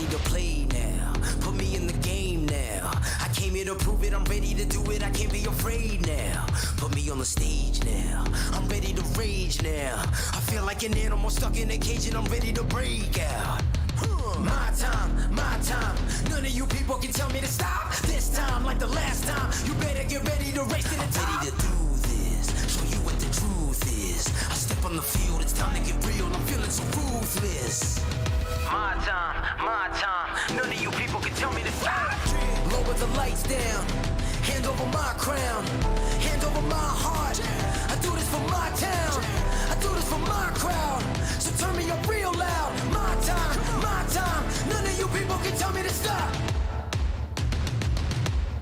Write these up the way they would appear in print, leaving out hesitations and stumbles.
ready to play now. Put me in the game now. I came here to prove it, I'm ready to do it, I can't be afraid now. Put me on the stage now, I'm ready to rage now. I feel like an animal stuck in a cage and I'm ready to break out. My time, none of you people can tell me to stop. This time, like the last time, you better get ready to race to the top. I'm ready to do this, show you what the truth is. I step on the field, it's time to get real, I'm feeling so ruthless. My time, none of you people can tell me to stop. Lower the lights down, hand over my crown, hand over my heart. I do this for my town, I do this for my crowd. So turn me up real loud. My time, none of you people can tell me to stop.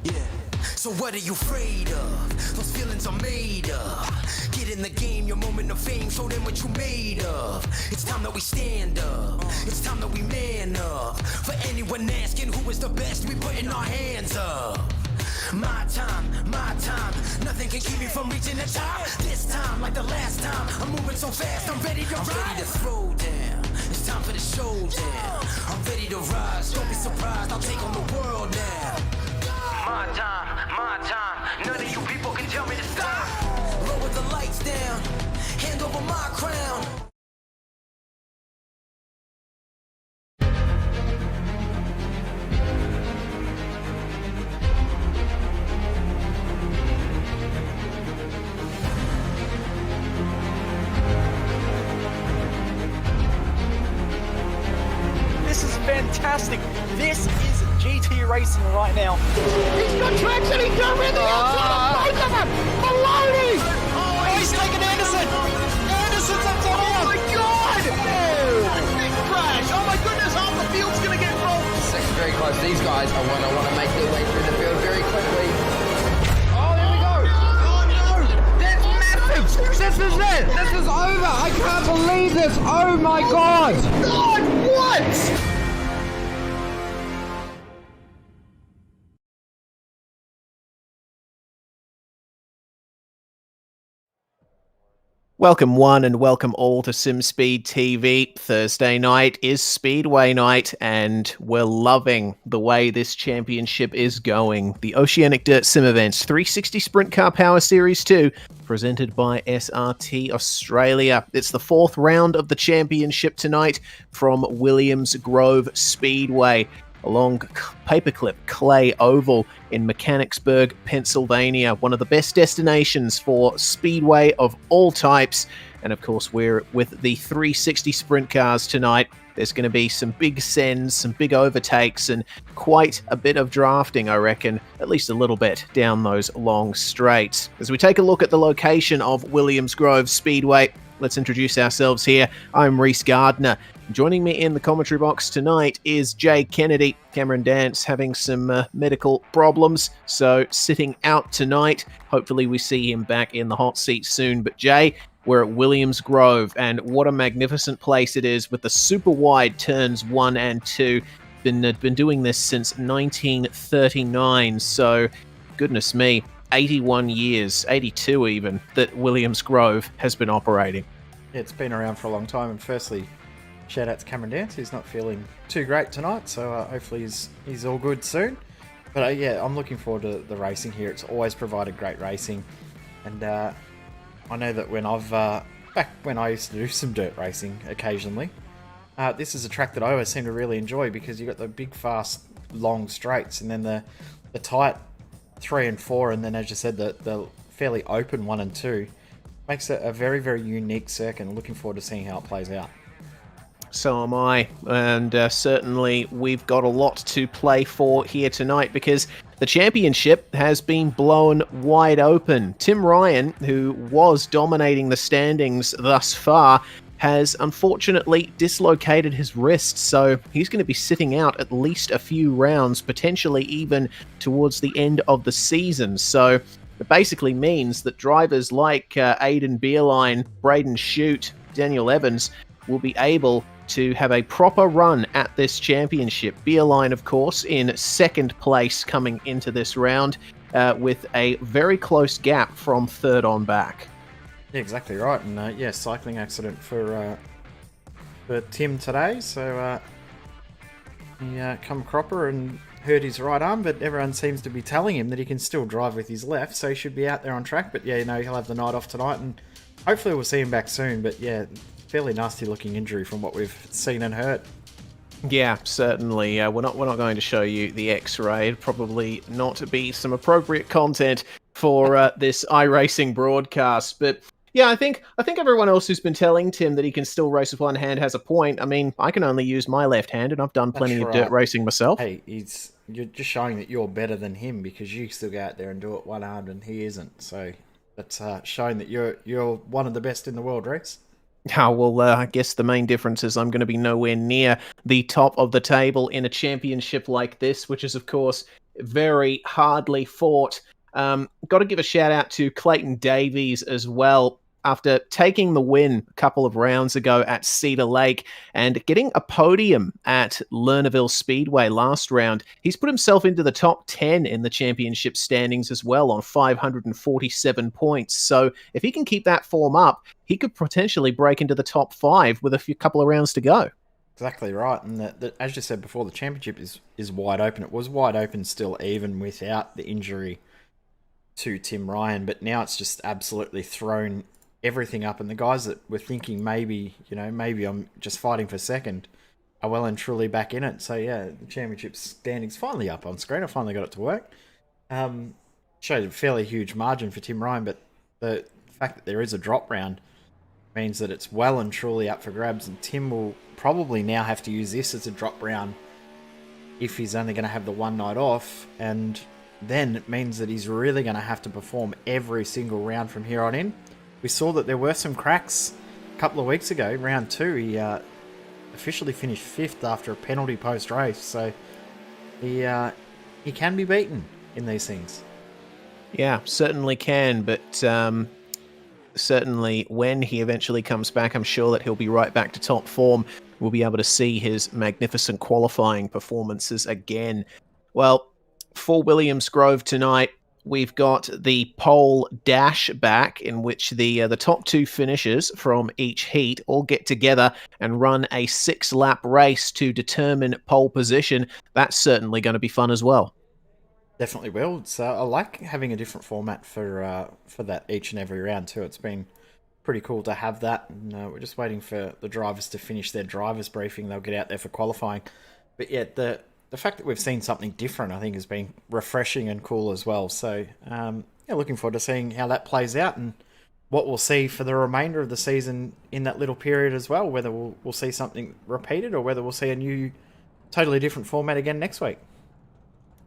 Yeah. So what are you afraid of? Those feelings are made of. Get in the game, your moment of fame, show them what you made of. It's time that we stand up, it's time that we man up. For anyone asking who is the best, we putting our hands up. My time, nothing can keep me from reaching the top. This time, like the last time, I'm moving so fast, I'm ready to rise. I'm ready to throw down, it's time for the showdown. I'm ready to rise, don't be surprised, I'll take on the world now. My time, none of you people can tell me to stop. Lower the lights down, hand over my crown. This is fantastic. This is GT racing right now. He's got traction, he's got rhythm, both of them! Maloney! Oh, he's taken Anderson! Anderson's up top here! Oh my god! Oh. Big crash! Oh my goodness, half the field's gonna get rolled! It's very close. These guys are want to make their way through the field very quickly. Oh, there we go! Oh no! That's massive! This is it! This is over! I can't believe this! Oh my god! God, what? Welcome one and welcome all to SimSpeed TV. Thursday night is Speedway night and we're loving the way this championship is going. The Oceanic Dirt Sim Events 360 Sprint Car Power Series 2 presented by SRT Australia. It's the fourth round of the championship tonight from Williams Grove Speedway along Paperclip Clay Oval in Mechanicsburg, Pennsylvania, one of the best destinations for speedway of all types. And of course, we're with the 360 sprint cars tonight. There's going to be some big sends, some big overtakes, and quite a bit of drafting, I reckon, at least a little bit down those long straights. As we take a look at the location of Williams Grove Speedway, let's introduce ourselves here. I'm Reese Gardner. Joining me in the commentary box tonight is Jay Kennedy. Cameron Dance having some medical problems, so sitting out tonight. Hopefully we see him back in the hot seat soon. But Jay, we're at Williams Grove, and what a magnificent place it is with the super wide turns 1 and 2. Been doing this since 1939, so goodness me, 81 years, 82 even, that Williams Grove has been operating. Yeah, it's been around for a long time, and firstly, shout out to Cameron Dance. He's not feeling too great tonight, so hopefully he's all good soon. But yeah, I'm looking forward to the racing here. It's always provided great racing, and I know that when back when I used to do some dirt racing occasionally, this is a track that I always seem to really enjoy because you got the big, fast, long straights, and then the tight 3 and 4, and then as you said, the fairly open 1 and 2 makes it a very, very unique circuit. And looking forward to seeing how it plays out. So am I, and certainly we've got a lot to play for here tonight because the championship has been blown wide open. Tim Ryan, who was dominating the standings thus far, has unfortunately dislocated his wrist, so he's going to be sitting out at least a few rounds, potentially even towards the end of the season. So it basically means that drivers like Aidan Beerline, Braden Shute, Daniel Evans will be able to have a proper run at this championship. Beerline, of course, in second place coming into this round with a very close gap from third on back. Yeah, exactly right. And yeah, cycling accident for Tim today. So He come cropper and hurt his right arm, but everyone seems to be telling him that he can still drive with his left, so he should be out there on track. But yeah, he'll have the night off tonight, and hopefully we'll see him back soon. But yeah, fairly nasty looking injury from what we've seen and heard. Yeah, certainly. We're not going to show you the X-ray. It'd probably not be some appropriate content for this iRacing broadcast. But yeah, I think everyone else who's been telling Tim that he can still race with one hand has a point. I mean, I can only use my left hand, and I've done plenty of dirt racing myself. Hey, you're just showing that you're better than him because you still go out there and do it one armed and he isn't. So that's showing that you're one of the best in the world, Rex. Oh, well, I guess the main difference is I'm going to be nowhere near the top of the table in a championship like this, which is, of course, very hardly fought. Got to give a shout out to Clayton Davies as well. After taking the win a couple of rounds ago at Cedar Lake and getting a podium at Lernerville Speedway last round, he's put himself into the top 10 in the championship standings as well on 547 points. So if he can keep that form up, he could potentially break into the top 5 with a couple of rounds to go. Exactly right. And as you said before, the championship is wide open. It was wide open still, even without the injury to Tim Ryan, but now it's just absolutely thrown everything up, and the guys that were thinking maybe I'm just fighting for second are well and truly back in it. So yeah, the championship standings finally up on screen. I finally got it to work. Showed a fairly huge margin for Tim Ryan, but the fact that there is a drop round means that it's well and truly up for grabs, and Tim will probably now have to use this as a drop round if he's only going to have the one night off, and then it means that he's really going to have to perform every single round from here on in. We saw that there were some cracks a couple of weeks ago. Round 2, he officially finished 5th after a penalty post-race. So he can be beaten in these things. Yeah, certainly can. But certainly when he eventually comes back, I'm sure that he'll be right back to top form. We'll be able to see his magnificent qualifying performances again. Well, for Williams Grove tonight, we've got the pole dash back, in which the top 2 finishers from each heat all get together and run a 6-lap race to determine pole position. That's certainly going to be fun as well. Definitely will. It's, I like having a different format for that each and every round too. It's been pretty cool to have that. And, we're just waiting for the drivers to finish their drivers briefing. They'll get out there for qualifying. But yeah, the fact that we've seen something different, I think, has been refreshing and cool as well. So, looking forward to seeing how that plays out and what we'll see for the remainder of the season in that little period as well, whether we'll see something repeated or whether we'll see a new, totally different format again next week.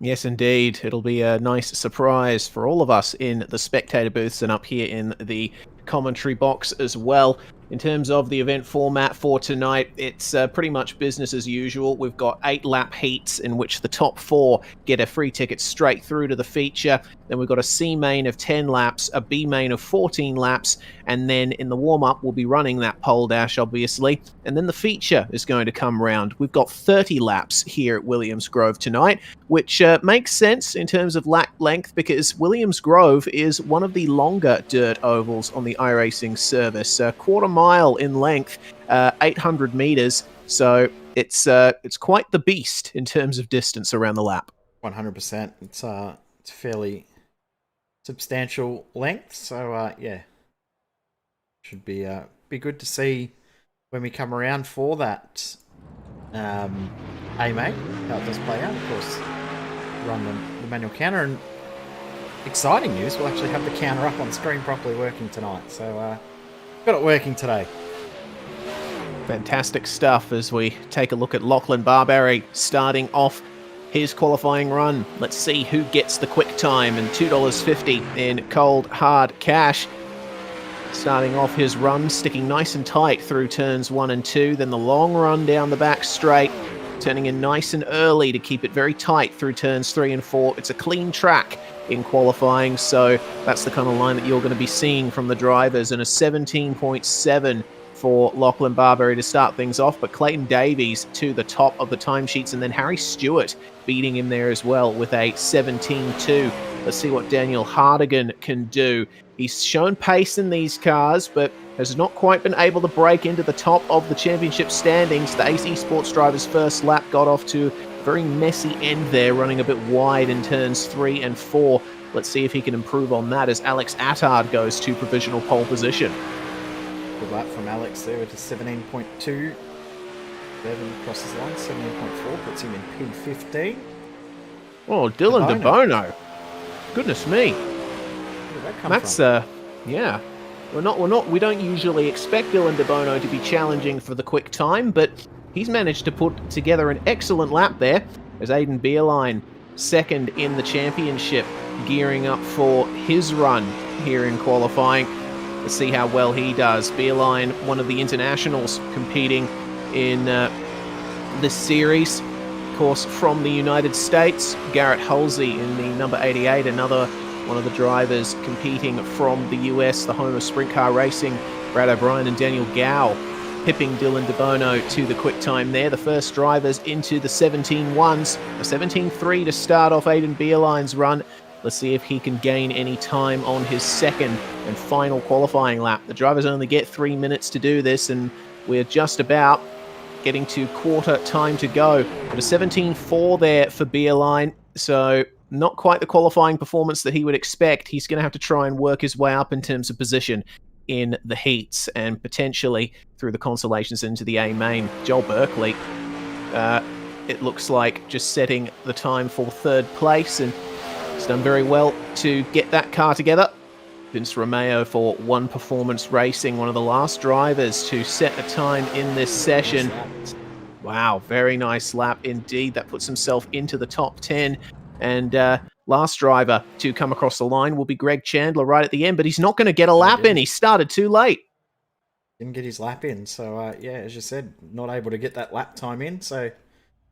Yes, indeed. It'll be a nice surprise for all of us in the spectator booths and up here in the commentary box as well. In terms of the event format for tonight, it's pretty much business as usual. We've got 8-lap heats in which the top 4 get a free ticket straight through to the feature. Then we've got a C main of 10 laps, a B main of 14 laps, and then in the warm-up we'll be running that pole dash, obviously. And then the feature is going to come round. We've got 30 laps here at Williams Grove tonight, which makes sense in terms of lap length because Williams Grove is one of the longer dirt ovals on the iRacing service, a quarter mile in length, 800 meters. So it's quite the beast in terms of distance around the lap. 100%. It's fairly substantial length. So yeah, should be good to see when we come around for that. A-Main, how it does play out. Of course, run the manual counter, and exciting news, we'll actually have the counter up on screen properly working tonight. So got it working today. Fantastic stuff as we take a look at Lachlan Barberry starting off his qualifying run. Let's see who gets the quick time and $2.50 in cold hard cash. Starting off his run, sticking nice and tight through turns 1 and 2, then the long run down the back straight, turning in nice and early to keep it very tight through turns 3 and 4. It's a clean track in qualifying, so that's the kind of line that you're going to be seeing from the drivers, and a 17.7 for Lachlan Barberry to start things off, but Clayton Davies to the top of the timesheets, and then Harry Stewart beating him there as well with a 17.2. Let's see what Daniel Hardigan can do. He's shown pace in these cars, but has not quite been able to break into the top of the championship standings. The AC Sports driver's first lap got off to a very messy end there, running a bit wide in turns 3 and 4. Let's see if he can improve on that as Alex Attard goes to provisional pole position. Good lap from Alex there with a 17.2. Bevan crosses the line, 17.4, puts him in P15. Oh, Dylan De Bono. Goodness me. Where did that come That's from? yeah. We don't usually expect Dylan De Bono to be challenging for the quick time, but he's managed to put together an excellent lap there as Aiden Bierlein, second in the championship, gearing up for his run here in qualifying. Let's see how well he does. Bierlein, one of the internationals competing in this series. Of course, from the United States, Garrett Halsey in the number 88, another one of the drivers competing from the US, the home of sprint car racing. Brad O'Brien and Daniel Gow pipping Dylan De Bono to the quick time there. The first drivers into the 17.1s, a 17.3 to start off Aiden Bierlein's run. Let's see if he can gain any time on his second and final qualifying lap. The drivers only get 3 minutes to do this, and we're just about getting to quarter time to go. But a 17.4 there for Bierlein, so not quite the qualifying performance that he would expect. He's going to have to try and work his way up in terms of position in the heats and potentially through the consolations into the A main. Joel Berkeley, it looks like just setting the time for third place, and he's done very well to get that car together. Vince Romeo for One Performance Racing, one of the last drivers to set a time in this session. Wow, very nice lap indeed. That puts himself into the top 10. And last driver to come across the line will be Greg Chandler right at the end, but he's not going to get a lap in. He started too late. Didn't get his lap in, so yeah, as you said, not able to get that lap time in. So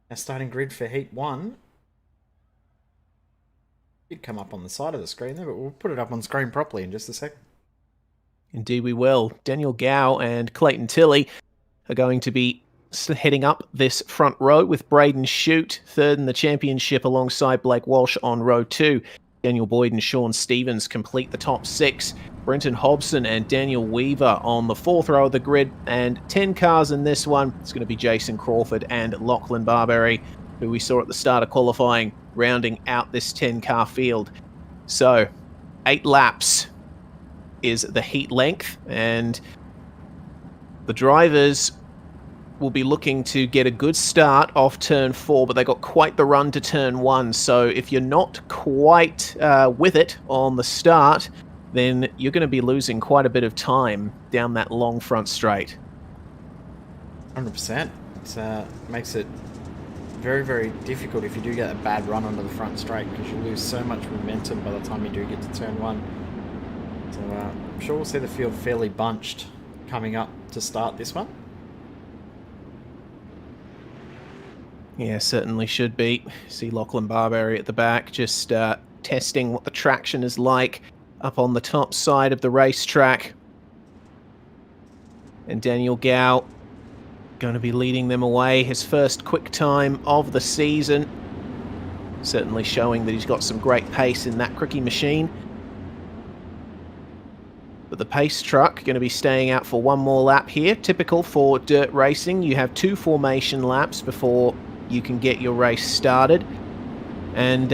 our starting grid for Heat 1 did come up on the side of the screen there, but we'll put it up on screen properly in just a second. Indeed we will. Daniel Gow and Clayton Tilley are going to be heading up this front row with Braden Shute third in the championship alongside Blake Walsh on row 2. Daniel Boyd and Sean Stevens complete the top 6. Brenton Hobson and Daniel Weaver on the 4th row of the grid, and 10 cars in this one. It's going to be Jason Crawford and Lachlan Barberry, who we saw at the start of qualifying, rounding out this 10-car field. So 8 laps is the heat length, and the drivers will be looking to get a good start off turn 4, but they got quite the run to turn 1. So if you're not quite with it on the start, then you're going to be losing quite a bit of time down that long front straight. 100%. It makes it very, very difficult if you do get a bad run onto the front straight, because you lose so much momentum by the time you do get to turn 1. So I'm sure we'll see the field fairly bunched coming up to start this one. Yeah, certainly should be. See Lachlan Barberry at the back, just testing what the traction is like up on the top side of the racetrack. And Daniel Gow going to be leading them away. His first quick time of the season. Certainly showing that he's got some great pace in that Cricky machine. But the pace truck going to be staying out for one more lap here. Typical for dirt racing. You have 2 formation laps before you can get your race started. And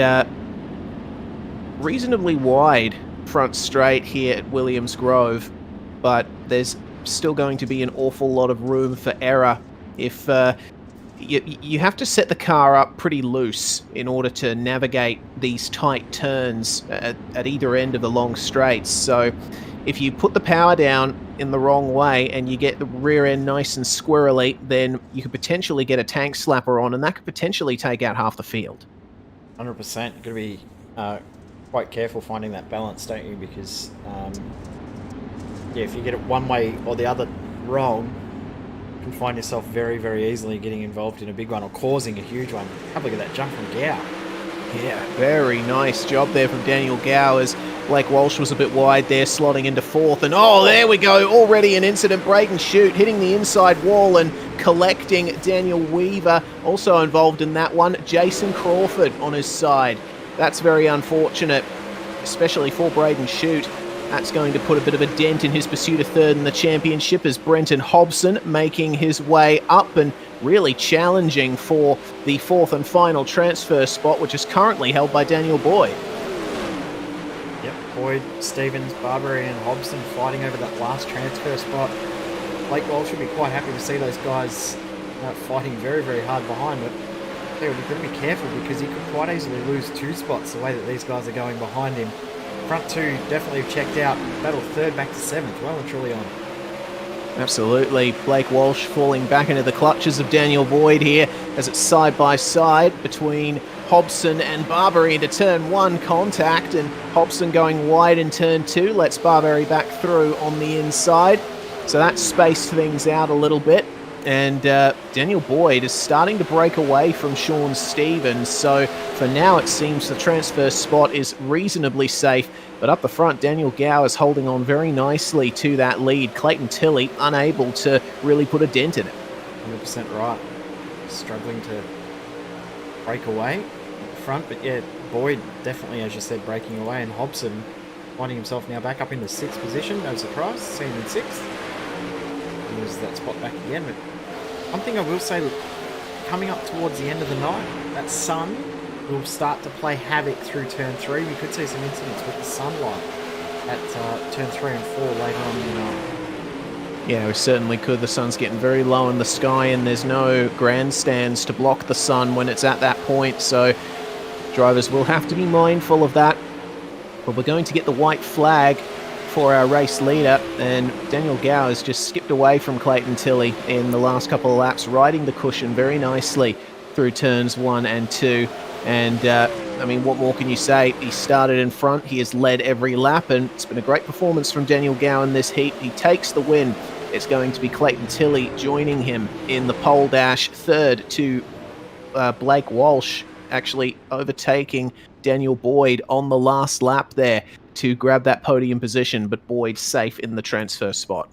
reasonably wide front straight here at Williams Grove, but there's still going to be an awful lot of room for error if you have to set the car up pretty loose in order to navigate these tight turns at either end of the long straights. So if you put the power down in the wrong way and you get the rear end nice and squirrely, then you could potentially get a tank slapper on, and that could potentially take out half the field. 100%. You've got to be quite careful finding that balance, don't you? Because yeah, if you get it one way or the other wrong, you can find yourself very, very easily getting involved in a big one or causing a huge one. Have a look at that jump from Gow. Yeah, very nice job there from Daniel Gow as Blake Walsh was a bit wide there, slotting into 4th. And oh, there we go, already an incident. Braden Shute hitting the inside wall and collecting Daniel Weaver. Also involved in that one, Jason Crawford on his side. That's very unfortunate, especially for Braden Shute. That's going to put a bit of a dent in his pursuit of third in the championship as Brenton Hobson making his way up and really challenging for the fourth and final transfer spot, which is currently held by Daniel Boyd. Yep, Boyd, Stevens, Barbary and Hobson fighting over that last transfer spot. Blake Walsh should be quite happy to see those guys fighting very, very hard behind, but they've got to be careful because he could quite easily lose 2 spots the way that these guys are going behind him. Front 2 definitely have checked out. Battle third back to 7th, well and truly on. Absolutely. Blake Walsh falling back into the clutches of Daniel Boyd here as it's side by side between Hobson and Barbary into turn 1 contact, and Hobson going wide in turn 2 lets Barbary back through on the inside. So that spaced things out a little bit. And Daniel Boyd is starting to break away from Sean Stevens. So for now, it seems the transfer spot is reasonably safe. But up the front, Daniel Gow is holding on very nicely to that lead. Clayton Tilley unable to really put a dent in it. 100% right. Struggling to break away at the front. But yeah, Boyd definitely, as you said, breaking away. And Hobson finding himself now back up in the 6th position. No surprise, seeing him in 6th. Lose that spot back again. But one thing I will say, look, coming up towards the end of the night, that sun will start to play havoc through turn 3. We could see some incidents with the sunlight at turn 3 and 4 later on in the night. Yeah, we certainly could. The sun's getting very low in the sky and there's no grandstands to block the sun when it's at that point, so drivers will have to be mindful of that. But we're going to get the white flag for our race leader, and Daniel Gow has just skipped away from Clayton Tilley in the last couple of laps, riding the cushion very nicely through turns 1 and 2. And I mean, what more can you say? He started in front, he has led every lap, and it's been a great performance from Daniel Gow in this heat. He takes the win. It's going to be Clayton Tilley joining him in the pole dash, third to Blake Walsh, actually overtaking Daniel Boyd on the last lap there to grab that podium position, but Boyd safe in the transfer spot.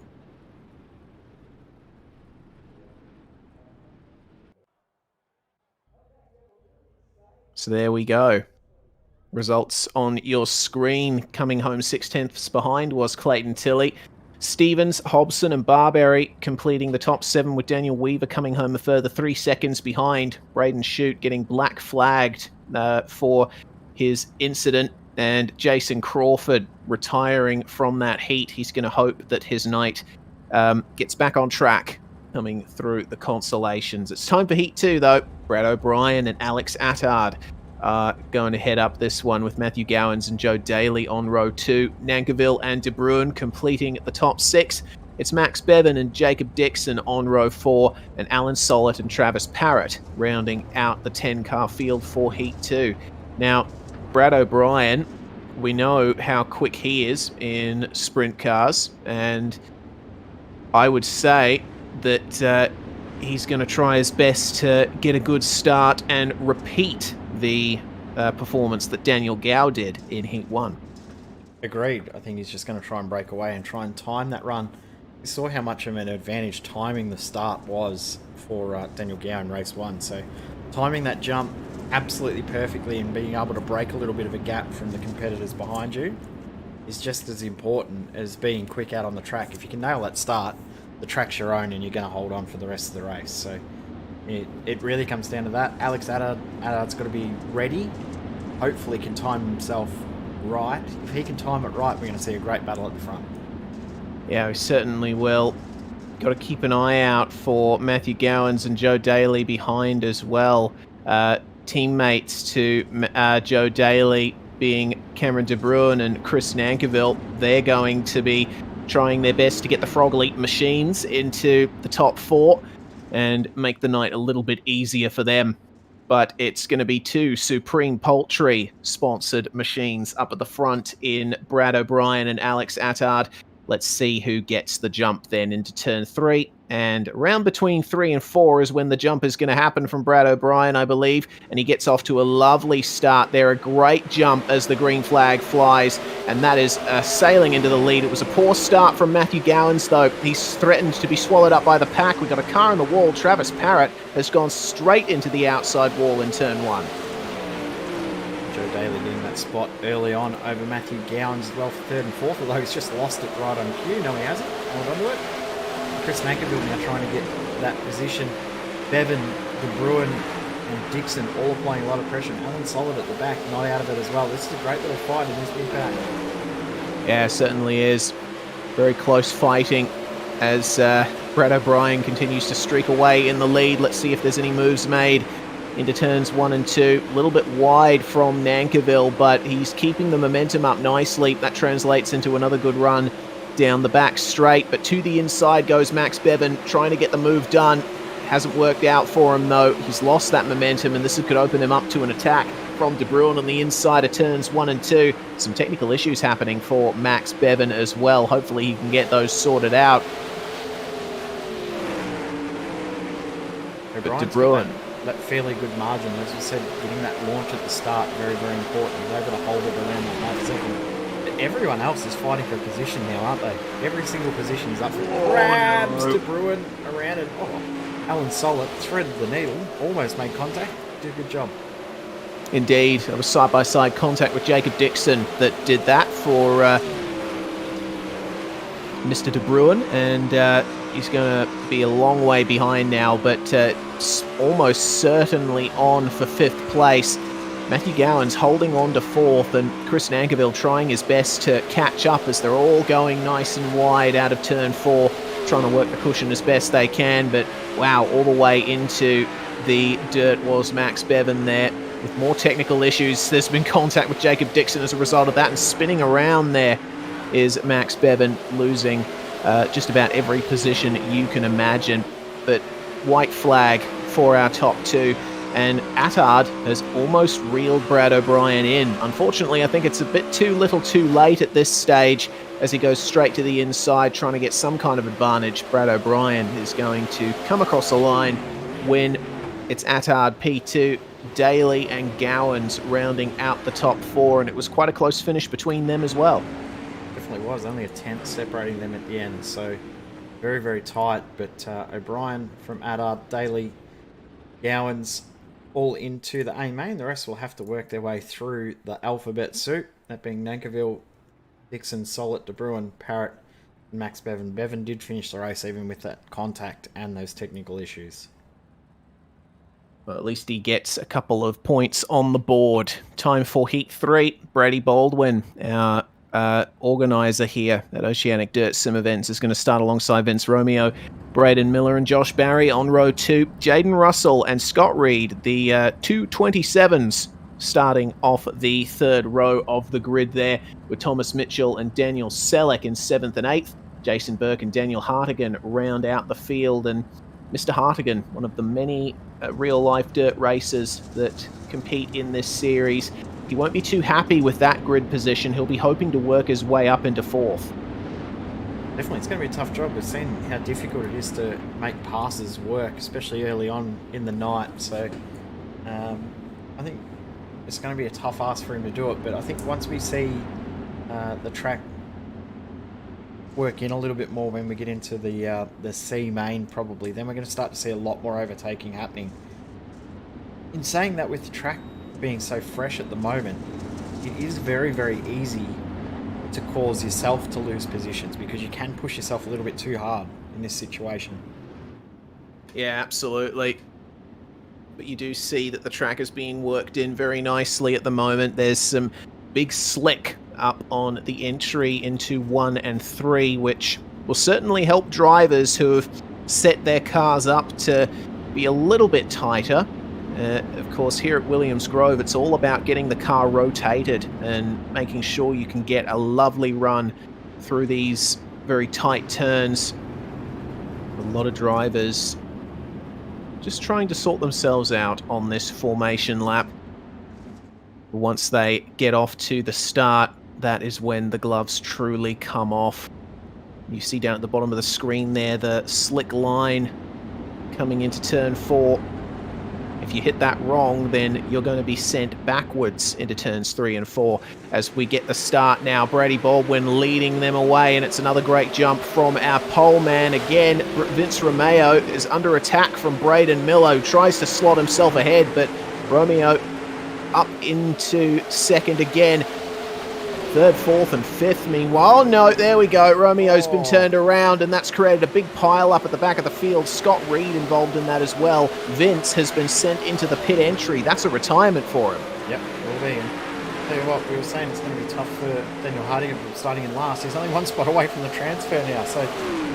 So there we go. Results on your screen. Coming home 6/10 behind was Clayton Tilley. Stevens, Hobson and Barbary completing the top 7, with Daniel Weaver coming home a further 3 seconds behind. Braden Shute getting black flagged for his incident, and Jason Crawford retiring from that heat. He's going to hope that his night gets back on track coming through the consolations. It's time for Heat 2, though. Brad O'Brien and Alex Attard are going to head up this one, with Matthew Gowans and Joe Daly on row 2. Nankiville and De Bruin completing the top 6. It's Max Bevan and Jacob Dixon on row 4, and Alan Sollett and Travis Parrott rounding out the 10-car field for Heat 2. Now, Brad O'Brien, we know how quick he is in sprint cars, and I would say that he's going to try his best to get a good start and repeat the performance that Daniel Gow did in Heat 1. Agreed. I think he's just going to try and break away and try and time that run. You saw how much of an advantage timing the start was for Daniel Gow in race 1. So timing that jump absolutely perfectly and being able to break a little bit of a gap from the competitors behind you is just as important as being quick out on the track. If you can nail that start, the track's your own and you're going to hold on for the rest of the race. So it really comes down to that. Alex Attard's got to be ready. Hopefully can time himself right. If he can time it right, we're going to see a great battle at the front. Yeah, we certainly will. Got to keep an eye out for Matthew Gowans and Joe Daly behind as well. Teammates to Joe Daly being Cameron De Bruin and Chris Nankiville. They're going to be trying their best to get the Frog Elite machines into the top 4 and make the night a little bit easier for them. But it's going to be 2 Supreme Poultry sponsored machines up at the front in Brad O'Brien and Alex Attard. Let's see who gets the jump then into turn 3. And around between 3 and 4 is when the jump is going to happen from Brad O'Brien, I believe. And he gets off to a lovely start there. A great jump as the green flag flies. And that is sailing into the lead. It was a poor start from Matthew Gowans, though. He's threatened to be swallowed up by the pack. We've got a car on the wall. Travis Parrott has gone straight into the outside wall in turn 1. Joe Daly getting that spot early on over Matthew Gowans as well for third and fourth, although he's just lost it right on cue. No, he hasn't. Hold on to it. Chris Nankerville now trying to get that position. Bevan, De Bruin, and Dixon all applying a lot of pressure. Alan Solid at the back, not out of it as well. This is a great little fight in this big pack. Yeah, certainly is. Very close fighting as Brad O'Brien continues to streak away in the lead. Let's see if there's any moves made into turns 1 and 2. A little bit wide from Nankerville, but he's keeping the momentum up nicely. That translates into another good run down the back straight, but to the inside goes Max Bevan, trying to get the move done. Hasn't worked out for him though. He's lost that momentum, and this could open him up to an attack from De Bruin on the inside of turns 1 and 2. Some technical issues happening for Max Bevan as well. Hopefully he can get those sorted out. But De Bruin, that fairly good margin, as we said, getting that launch at the start, very, very important. He's able to hold it around that 9 second. But everyone else is fighting for position now, aren't they? Every single position is up for grabs. De Bruin around it. Alan Solid threaded the needle, almost made contact. Did a good job. Indeed, there was side-by-side contact with Jacob Dixon that did that for Mr. De Bruin, and he's going to be a long way behind now, but almost certainly on for 5th place. Matthew Gowans holding on to 4th, and Chris Nankerville trying his best to catch up as they're all going nice and wide out of turn 4, trying to work the cushion as best they can, but wow, all the way into the dirt was Max Bevan there with more technical issues. There's been contact with Jacob Dixon as a result of that, and spinning around there is Max Bevan, losing just about every position you can imagine. But white flag for our top 2, and Attard has almost reeled Brad O'Brien in. Unfortunately, I think it's a bit too little too late at this stage as he goes straight to the inside trying to get some kind of advantage. Brad O'Brien is going to come across the line when it's Attard P2, Daly and Gowans rounding out the top 4, and it was quite a close finish between them as well. Definitely was, only a tenth separating them at the end, so very, very tight. But O'Brien from Attard, Daly, Gowans all into the A main. The rest will have to work their way through the alphabet soup, that being Nankerville, Dixon, Solid, De Bruin, Parrott, and Max Bevan. Bevan did finish the race even with that contact and those technical issues. Well, at least he gets a couple of points on the board. Time for Heat 3. Brady Baldwin, our organizer here at Oceanic Dirt Sim Events, is going to start alongside Vince Romeo, Braden Miller and Josh Barry on row 2. Jaden Russell and Scott Reed, the 227s, starting off the 3rd row of the grid there, with Thomas Mitchell and Daniel Selleck in 7th and 8th. Jason Burke and Daniel Hartigan round out the field, and Mr. Hartigan, one of the many real-life dirt racers that compete in this series, he won't be too happy with that grid position. He'll be hoping to work his way up into 4th. Definitely, it's going to be a tough job. We've seen how difficult it is to make passes work, especially early on in the night. So I think it's going to be a tough ask for him to do it. But I think once we see the track work in a little bit more when we get into the C main, probably, then we're going to start to see a lot more overtaking happening. In saying that, with the track being so fresh at the moment, it is very, very easy to cause yourself to lose positions because you can push yourself a little bit too hard in this situation. Yeah, absolutely. But you do see that the track is being worked in very nicely at the moment. There's some big slick up on the entry into 1 and 3, which will certainly help drivers who have set their cars up to be a little bit tighter. Of course, here at Williams Grove, it's all about getting the car rotated and making sure you can get a lovely run through these very tight turns. A lot of drivers just trying to sort themselves out on this formation lap. Once they get off to the start, that is when the gloves truly come off. You see down at the bottom of the screen there the slick line coming into turn 4. If you hit that wrong, then you're going to be sent backwards into turns 3 and 4. As we get the start now, Brady Baldwin leading them away, and it's another great jump from our pole man. Again, Vince Romeo is under attack from Braden Miller, who tries to slot himself ahead, but Romeo up into second again. Third, fourth, and fifth, meanwhile. No, there we go. Romeo's been turned around, and that's created a big pile up at the back of the field. Scott Reed involved in that as well. Vince has been sent into the pit entry. That's a retirement for him. Yep, will be. And tell you what, we were saying it's going to be tough for Daniel Hardigan starting in last. He's only one spot away from the transfer now, so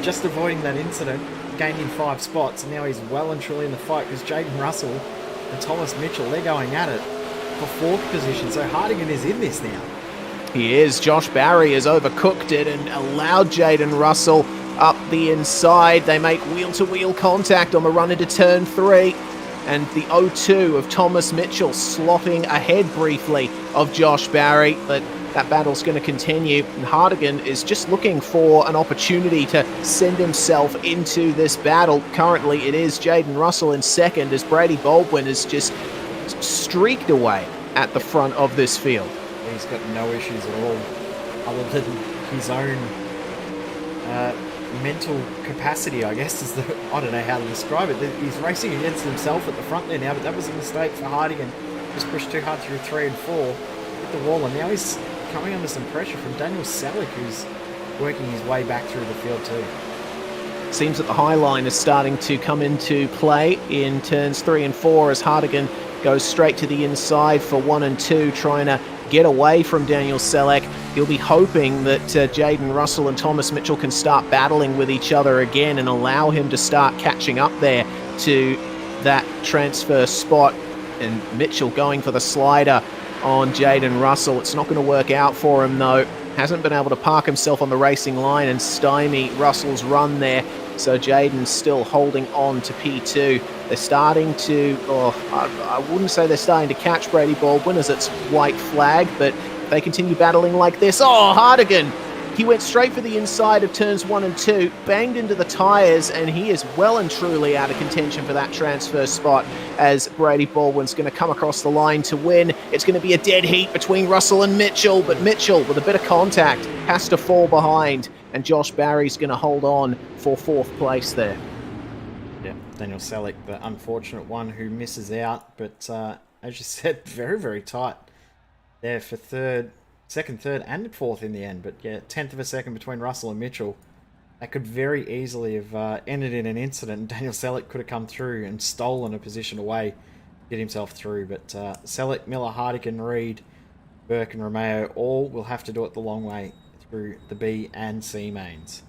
just avoiding that incident, gained him 5 spots, and now he's well and truly in the fight because Jaden Russell and Thomas Mitchell, they're going at it for 4th position, so Hardigan is in this now. He is. Josh Barry has overcooked it and allowed Jaden Russell up the inside. They make wheel-to-wheel contact on the run into turn 3. And the 0-2 of Thomas Mitchell slopping ahead briefly of Josh Barry. But that battle's going to continue. And Hardigan is just looking for an opportunity to send himself into this battle. Currently, it is Jaden Russell in second as Brady Baldwin is just streaked away at the front of this field. He's got no issues at all, other than his own mental capacity, I guess, I don't know how to describe it. He's racing against himself at the front there now, but that was a mistake for Hardigan. Just pushed too hard through 3 and 4, hit the wall, and now he's coming under some pressure from Daniel Selick, who's working his way back through the field too. Seems that the high line is starting to come into play in turns 3 and 4 as Hardigan goes straight to the inside for 1 and 2, trying to get away from Daniel Selleck. He'll be hoping that Jaden Russell and Thomas Mitchell can start battling with each other again and allow him to start catching up there to that transfer spot. And Mitchell going for the slider on Jaden Russell. It's not going to work out for him though. Hasn't been able to park himself on the racing line and stymie Russell's run there. So Jaden's still holding on to P2. They're starting to, I wouldn't say they're starting to catch Brady Baldwin as it's white flag, but they continue battling like this. Oh, Hardigan! He went straight for the inside of turns 1 and 2, banged into the tyres, and he is well and truly out of contention for that transfer spot as Brady Baldwin's going to come across the line to win. It's going to be a dead heat between Russell and Mitchell, but Mitchell, with a bit of contact, has to fall behind, and Josh Barry's going to hold on for 4th place there. Yeah, Daniel Selleck, the unfortunate one who misses out, but as you said, very, very tight there for 3rd, 2nd, 3rd, and 4th in the end. But yeah, 10th of a second between Russell and Mitchell. That could very easily have ended in an incident, and Daniel Selleck could have come through and stolen a position away, get himself through. But Selleck, Miller, Hardigan, Reed, Burke, and Romeo all will have to do it the long way through the B and C mains.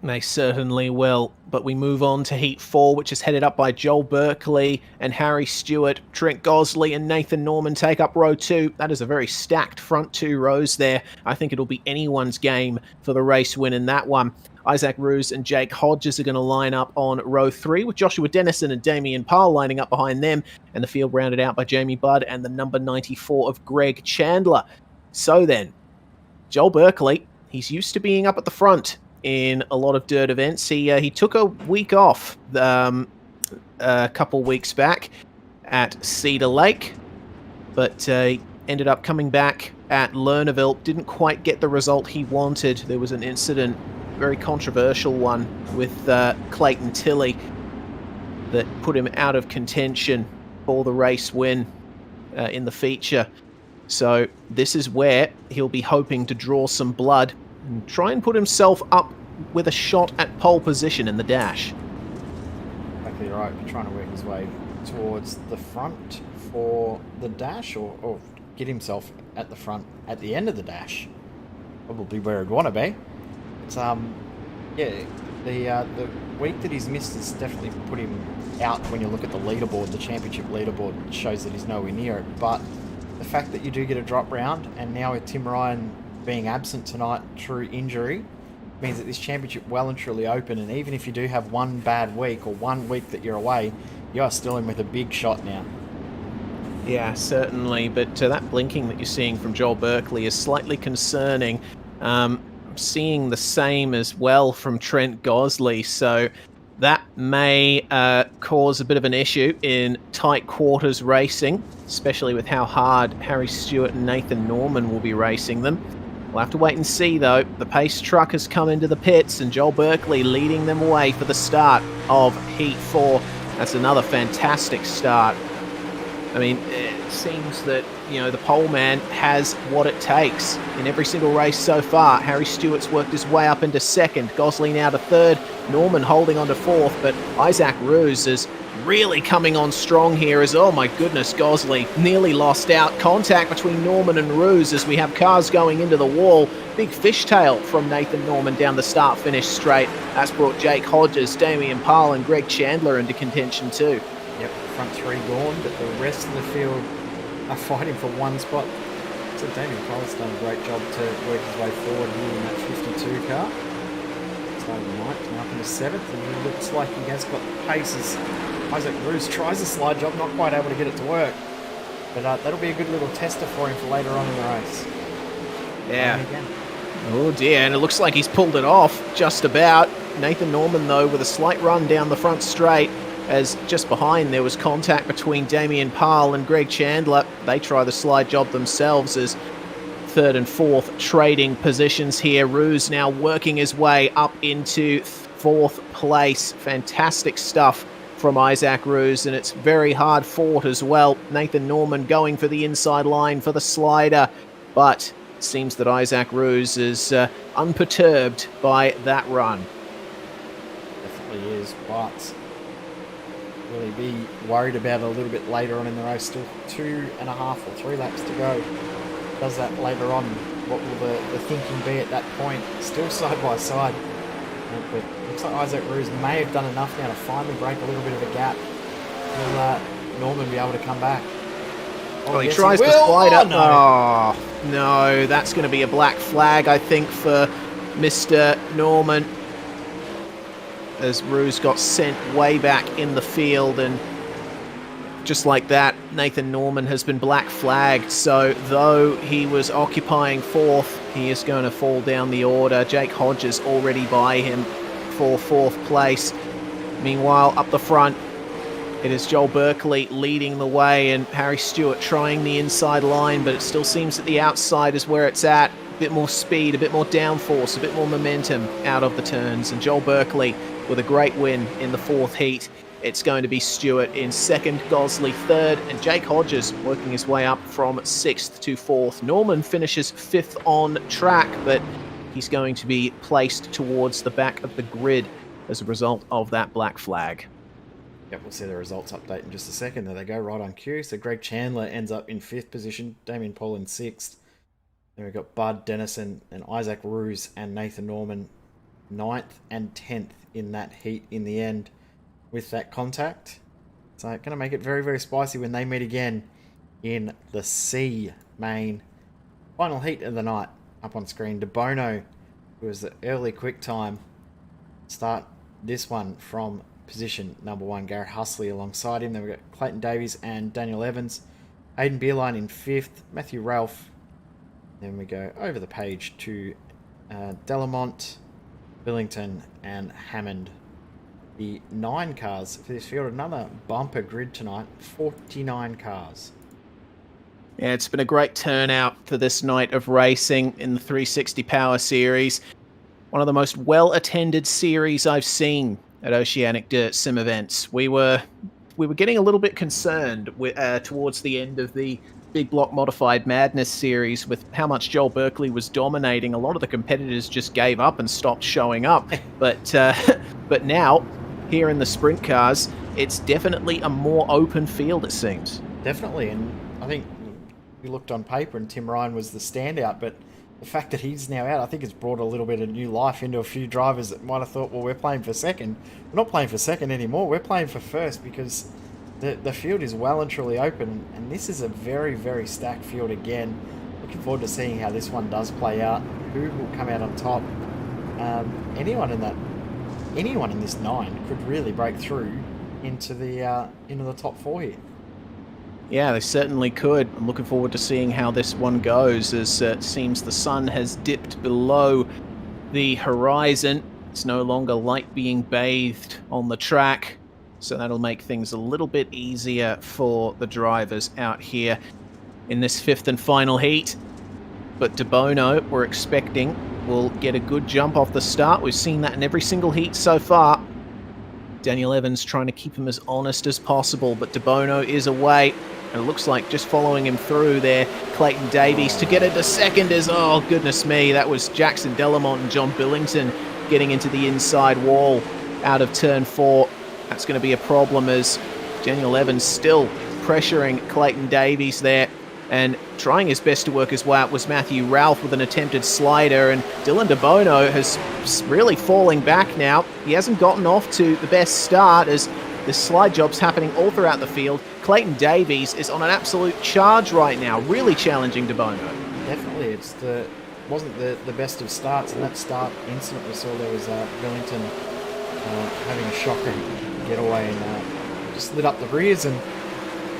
They certainly will, but we move on to Heat 4, which is headed up by Joel Berkeley and Harry Stewart. Trent Gosley and Nathan Norman take up row 2. That is a very stacked front 2 rows there. I think it'll be anyone's game for the race win in that one. Isaac Roos and Jake Hodges are going to line up on row 3, with Joshua Dennison and Damien Parr lining up behind them, and the field rounded out by Jamie Budd and the number 94 of Greg Chandler. So then, Joel Berkeley, he's used to being up at the front in a lot of dirt events. He took a week off a couple weeks back at Cedar Lake, but ended up coming back at Lernerville. Didn't quite get the result he wanted. There was an incident, very controversial one, with Clayton Tilley that put him out of contention for the race win in the feature. So this is where he'll be hoping to draw some blood and try and put himself up with a shot at pole position in the dash. Exactly right. Trying to work his way towards the front for the dash, or get himself at the front at the end of the dash. Probably where he'd want to be. It's yeah, the week that he's missed has definitely put him out. When you look at the leaderboard, the championship leaderboard shows that he's nowhere near it. But the fact that you do get a drop round, and now with Tim Ryan being absent tonight through injury, means that this championship well and truly open. And even if you do have one bad week or 1 week that you're away, you are still in with a big shot now. Yeah, certainly. But that blinking that you're seeing from Joel Berkeley is slightly concerning. I'm seeing the same as well from Trent Gosley. So that may cause a bit of an issue in tight quarters racing, especially with how hard Harry Stewart and Nathan Norman will be racing them. We'll have to wait and see, though. The pace truck has come into the pits, and Joel Berkeley leading them away for the start of Heat 4. That's another fantastic start I mean, it seems that, the pole man has what it takes in every single race so far. Harry Stewart's worked his way up into second. Gosley now to third. Norman holding on to fourth, but Isaac Ruse is really coming on strong here as, oh my goodness, Gosley nearly lost out. Contact between Norman and Ruse as we have cars going into the wall. Big fishtail from Nathan Norman down the start-finish straight. That's brought Jake Hodges, Damien Parle and Greg Chandler into contention too. Yep, front three gone, but the rest of the field are fighting for one spot. So Damien Parle's done a great job to work his way forward here in that 52 car. Started ninth, now up into seventh, and it looks like he has got the paces. Isaac Ruse tries a slide job, not quite able to get it to work. But that'll be a good little tester for him for later on in the race. Yeah. Oh dear, and it looks like he's pulled it off just about. Nathan Norman, though, with a slight run down the front straight, as just behind there was contact between Damien Parle and Greg Chandler. They try the slide job themselves as third and fourth trading positions here. Ruse now working his way up into fourth place. Fantastic stuff from Isaac Ruse, and it's very hard fought as well. Nathan Norman going for the inside line for the slider, but it seems that Isaac Ruse is unperturbed by that run. Definitely is, but really be worried about it a little bit later on in the race. Still 2.5 or 3 laps to go. Does that later on? What will the thinking be at that point? Still side by side. But looks like Isaac Ruse may have done enough now to finally break a little bit of a gap. Will Norman be able to come back? Well, he tries to slide up. Oh, no, that's going to be a black flag, I think, for Mr. Norman, as Ruse got sent way back in the field, and just like that, Nathan Norman has been black flagged. So though he was occupying fourth, he is going to fall down the order. Jake Hodges already by him for fourth place. Meanwhile, up the front, it is Joel Berkeley leading the way, and Harry Stewart trying the inside line, but it still seems that the outside is where it's at. A bit more speed, a bit more downforce, a bit more momentum out of the turns, and Joel Berkeley with a great win in the fourth heat. It's going to be Stewart in second, Gosley third, and Jake Hodges working his way up from sixth to fourth. Norman finishes fifth on track, but he's going to be placed towards the back of the grid as a result of that black flag. Yep, we'll see the results update in just a second. There they go, right on cue. So Greg Chandler ends up in fifth position, Damien Parle in sixth. Then we've got Bud Dennison and Isaac Ruse and Nathan Norman ninth and 10th in that heat in the end with that contact. So going to make it very, very spicy when they meet again in the C main final heat of the night. Up on screen, De Bono, who was the early quick time, start this one from position number 1. Garrett Husley alongside him. Then we've got Clayton Davies and Daniel Evans. Aidan Beerline in 5th. Matthew Ralph. Then we go over the page to Delamont, Billington and Hammond. The 9 cars for this field. Another bumper grid tonight. 49 cars. Yeah, it's been a great turnout for this night of racing in the 360 Power Series. One of the most well-attended series I've seen at Oceanic Dirt Sim events. We were getting a little bit concerned towards the end of the Big Block Modified Madness series with how much Joel Berkeley was dominating. A lot of the competitors just gave up and stopped showing up. But now, here in the sprint cars, it's definitely a more open field, it seems. Definitely, and I think we looked on paper and Tim Ryan was the standout, but the fact that he's now out, I think it's brought a little bit of new life into a few drivers that might have thought, well, we're playing for second. We're not playing for second anymore. We're playing for first, because the field is well and truly open, and this is a very, very stacked field again. Looking forward to seeing how this one does play out. Who will come out on top? Anyone in this 9 could really break through into the top 4 here. Yeah, they certainly could. I'm looking forward to seeing how this one goes, as it seems the sun has dipped below the horizon. It's no longer light being bathed on the track, so that'll make things a little bit easier for the drivers out here in this 5th and final heat. But De Bono, we're expecting, will get a good jump off the start. We've seen that in every single heat so far. Daniel Evans trying to keep him as honest as possible, but De Bono is away. And it looks like just following him through there, Clayton Davies to get into second is, oh goodness me, that was Jackson Delamont and John Billington getting into the inside wall out of turn 4. That's going to be a problem as Daniel Evans still pressuring Clayton Davies there and trying his best to work his way out was Matthew Ralph with an attempted slider, and Dylan De Bono has really falling back now. He hasn't gotten off to the best start as the slide job's happening all throughout the field. Clayton Davies is on an absolute charge right now, really challenging De Bono. Definitely, wasn't the best of starts, and that start incident we saw there was Billington having a shocker getaway and just lit up the rears and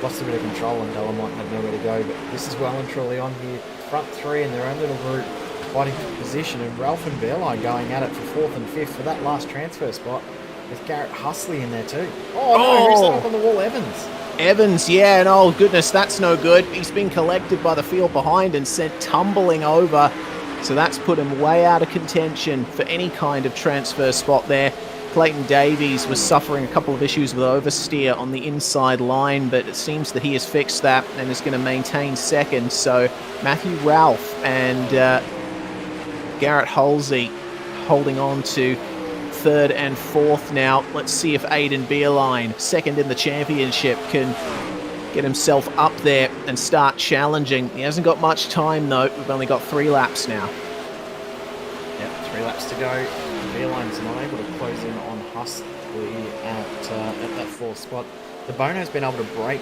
lost a bit of control, and Delamont had nowhere to go. But this is well and truly on here. Front 3 in their own little group fighting for position, and Ralph and Bearline going at it for 4th and 5th for that last transfer spot with Garrett Husley in there too. Oh no, who's that up on the wall? Evans, yeah, and oh goodness, that's no good. He's been collected by the field behind and sent tumbling over. So that's put him way out of contention for any kind of transfer spot there. Clayton Davies was suffering a couple of issues with oversteer on the inside line, but it seems that he has fixed that and is going to maintain second. So Matthew Ralph and Garrett Halsey holding on to 3rd and 4th now. Let's see if Aidan Beerline, second in the championship, can get himself up there and start challenging. He hasn't got much time though. We've only got 3 laps now. Yep, 3 laps to go. Beerline's not able to close in on Husley at that 4th spot. De Bono's been able to break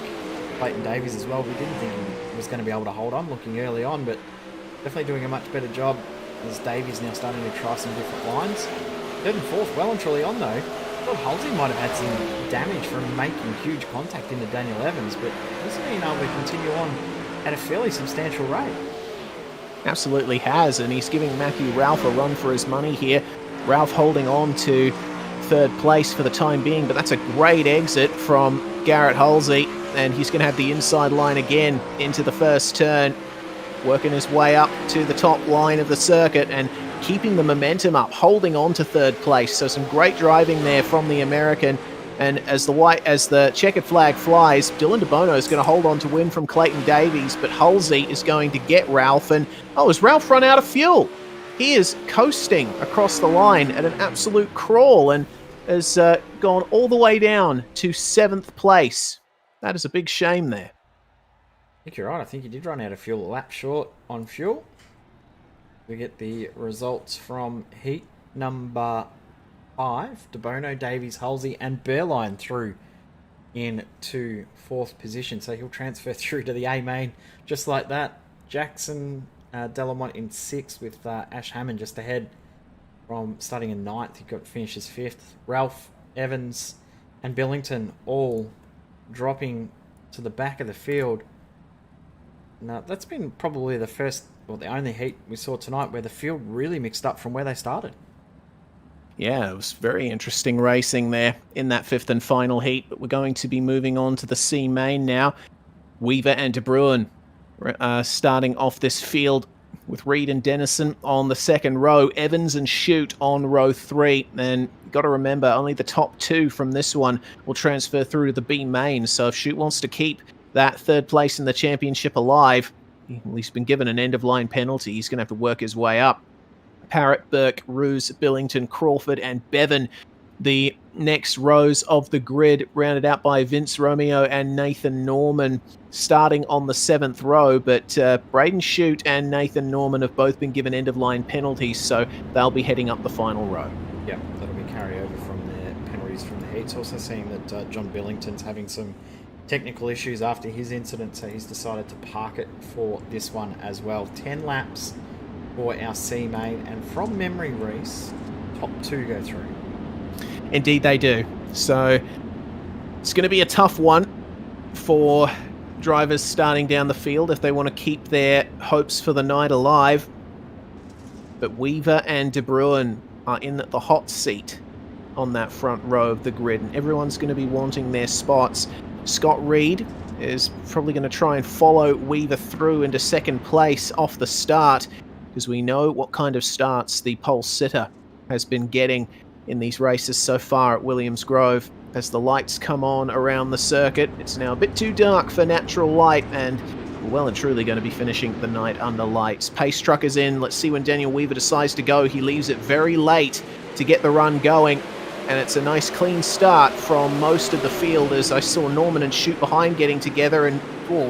Clayton Davies as well. We didn't think he was going to be able to hold on looking early on, but definitely doing a much better job as Davies now starting to try some different lines. 3rd and 4th, well and truly on though. I thought Halsey might have had some damage from making huge contact into Daniel Evans, but he's been able to continue on at a fairly substantial rate. Absolutely has, and he's giving Matthew Ralph a run for his money here. Ralph holding on to 3rd place for the time being, but that's a great exit from Garrett Halsey, and he's going to have the inside line again into the first turn, working his way up to the top line of the circuit and keeping the momentum up, holding on to 3rd place. So some great driving there from the American. And as the checkered flag flies, Dylan De Bono is going to hold on to win from Clayton Davies, but Halsey is going to get Ralph. And has Ralph run out of fuel? He is coasting across the line at an absolute crawl and has gone all the way down to 7th place. That is a big shame there. I think you're right. I think he did run out of fuel, a lap short on fuel. We get the results from heat number 5. De Bono, Davies, Halsey and Bearline through into 4th position. So he'll transfer through to the A main just like that. Jackson Delamont in 6th with Ash Hammond just ahead from starting in 9th. He finishes 5th. Ralph, Evans and Billington all dropping to the back of the field. Now, that's been probably the only heat we saw tonight where the field really mixed up from where they started. Yeah, it was very interesting racing there in that 5th and final heat, but we're going to be moving on to the C main now. Weaver and De Bruin starting off this field with Reed and Dennison on the 2nd row, Evans and Shute on row 3, and got to remember only the top 2 from this one will transfer through to the B main, so if Shute wants to keep that 3rd place in the championship alive, he's been given an end-of-line penalty, he's going to have to work his way up. Parrott, Burke, Roos, Billington, Crawford and Bevan, the next rows of the grid, rounded out by Vince Romeo and Nathan Norman, starting on the 7th row, but Braden Shute and Nathan Norman have both been given end-of-line penalties, so they'll be heading up the final row. Yeah, that'll be carryover from their penalties from the heats. Also seeing that John Billington's having some technical issues after his incident, so he's decided to park it for this one as well. 10 laps for our C main, and from memory, Reese, top 2 go through. Indeed they do. So it's going to be a tough one for drivers starting down the field if they want to keep their hopes for the night alive. But Weaver and De Bruin are in the hot seat on that front row of the grid, and everyone's going to be wanting their spots. Scott Reed is probably going to try and follow Weaver through into 2nd place off the start, because we know what kind of starts the pole sitter has been getting in these races so far at Williams Grove. as the lights come on around the circuit. It's now a bit too dark for natural light, and we're well and truly going to be finishing the night under lights. Pace truck is in. Let's see when Daniel Weaver decides to go. He leaves it very late to get the run going, and it's a nice clean start from most of the field, as I saw Norman and Shoot behind getting together, and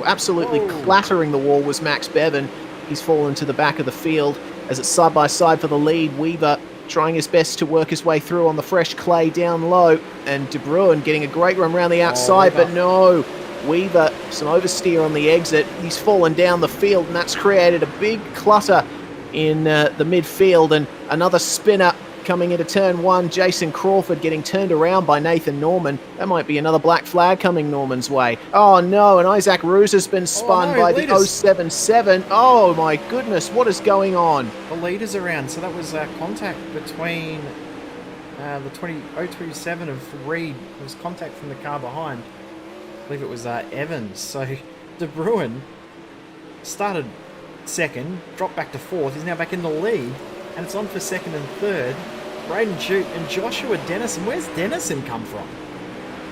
absolutely clattering the wall was Max Bevan. He's fallen to the back of the field as it's side by side for the lead. Weaver trying his best to work his way through on the fresh clay down low, and De Bruin getting a great run around the outside, but no, Weaver, some oversteer on the exit. He's fallen down the field, and that's created a big clutter in the midfield, and another spinner coming into turn one. Jason Crawford getting turned around by Nathan Norman. That might be another black flag coming Norman's way. Oh no, and Isaac Ruse has been spun by the 077. Oh my goodness, what is going on? The leader's around, so that was contact between the 027 of Reed. It was contact from the car behind. I believe it was Evans. So De Bruin started second, dropped back to fourth. He's now back in the lead, and it's on for second and third. Braden Shute and Joshua Dennison. Where's Dennison come from?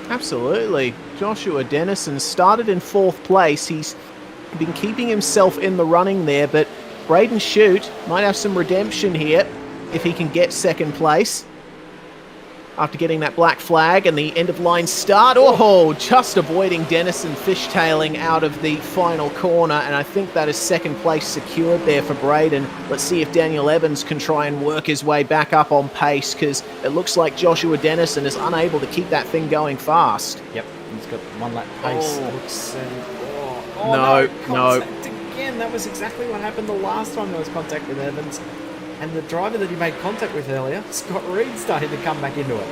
Absolutely. Joshua Dennison started in fourth place. He's been keeping himself in the running there, but Braden Shute might have some redemption here if he can get second place after getting that black flag and the end of line start. Oh, just avoiding Dennison fishtailing out of the final corner, and I think that is second place secured there for Braden. Let's see if Daniel Evans can try and work his way back up on pace, because it looks like Joshua Dennison is unable to keep that thing going fast. Yep, he's got one lap pace. No. Contact again. That was exactly what happened the last time there was contact with Evans. And the driver that he made contact with earlier, Scott Reed, started to come back into it.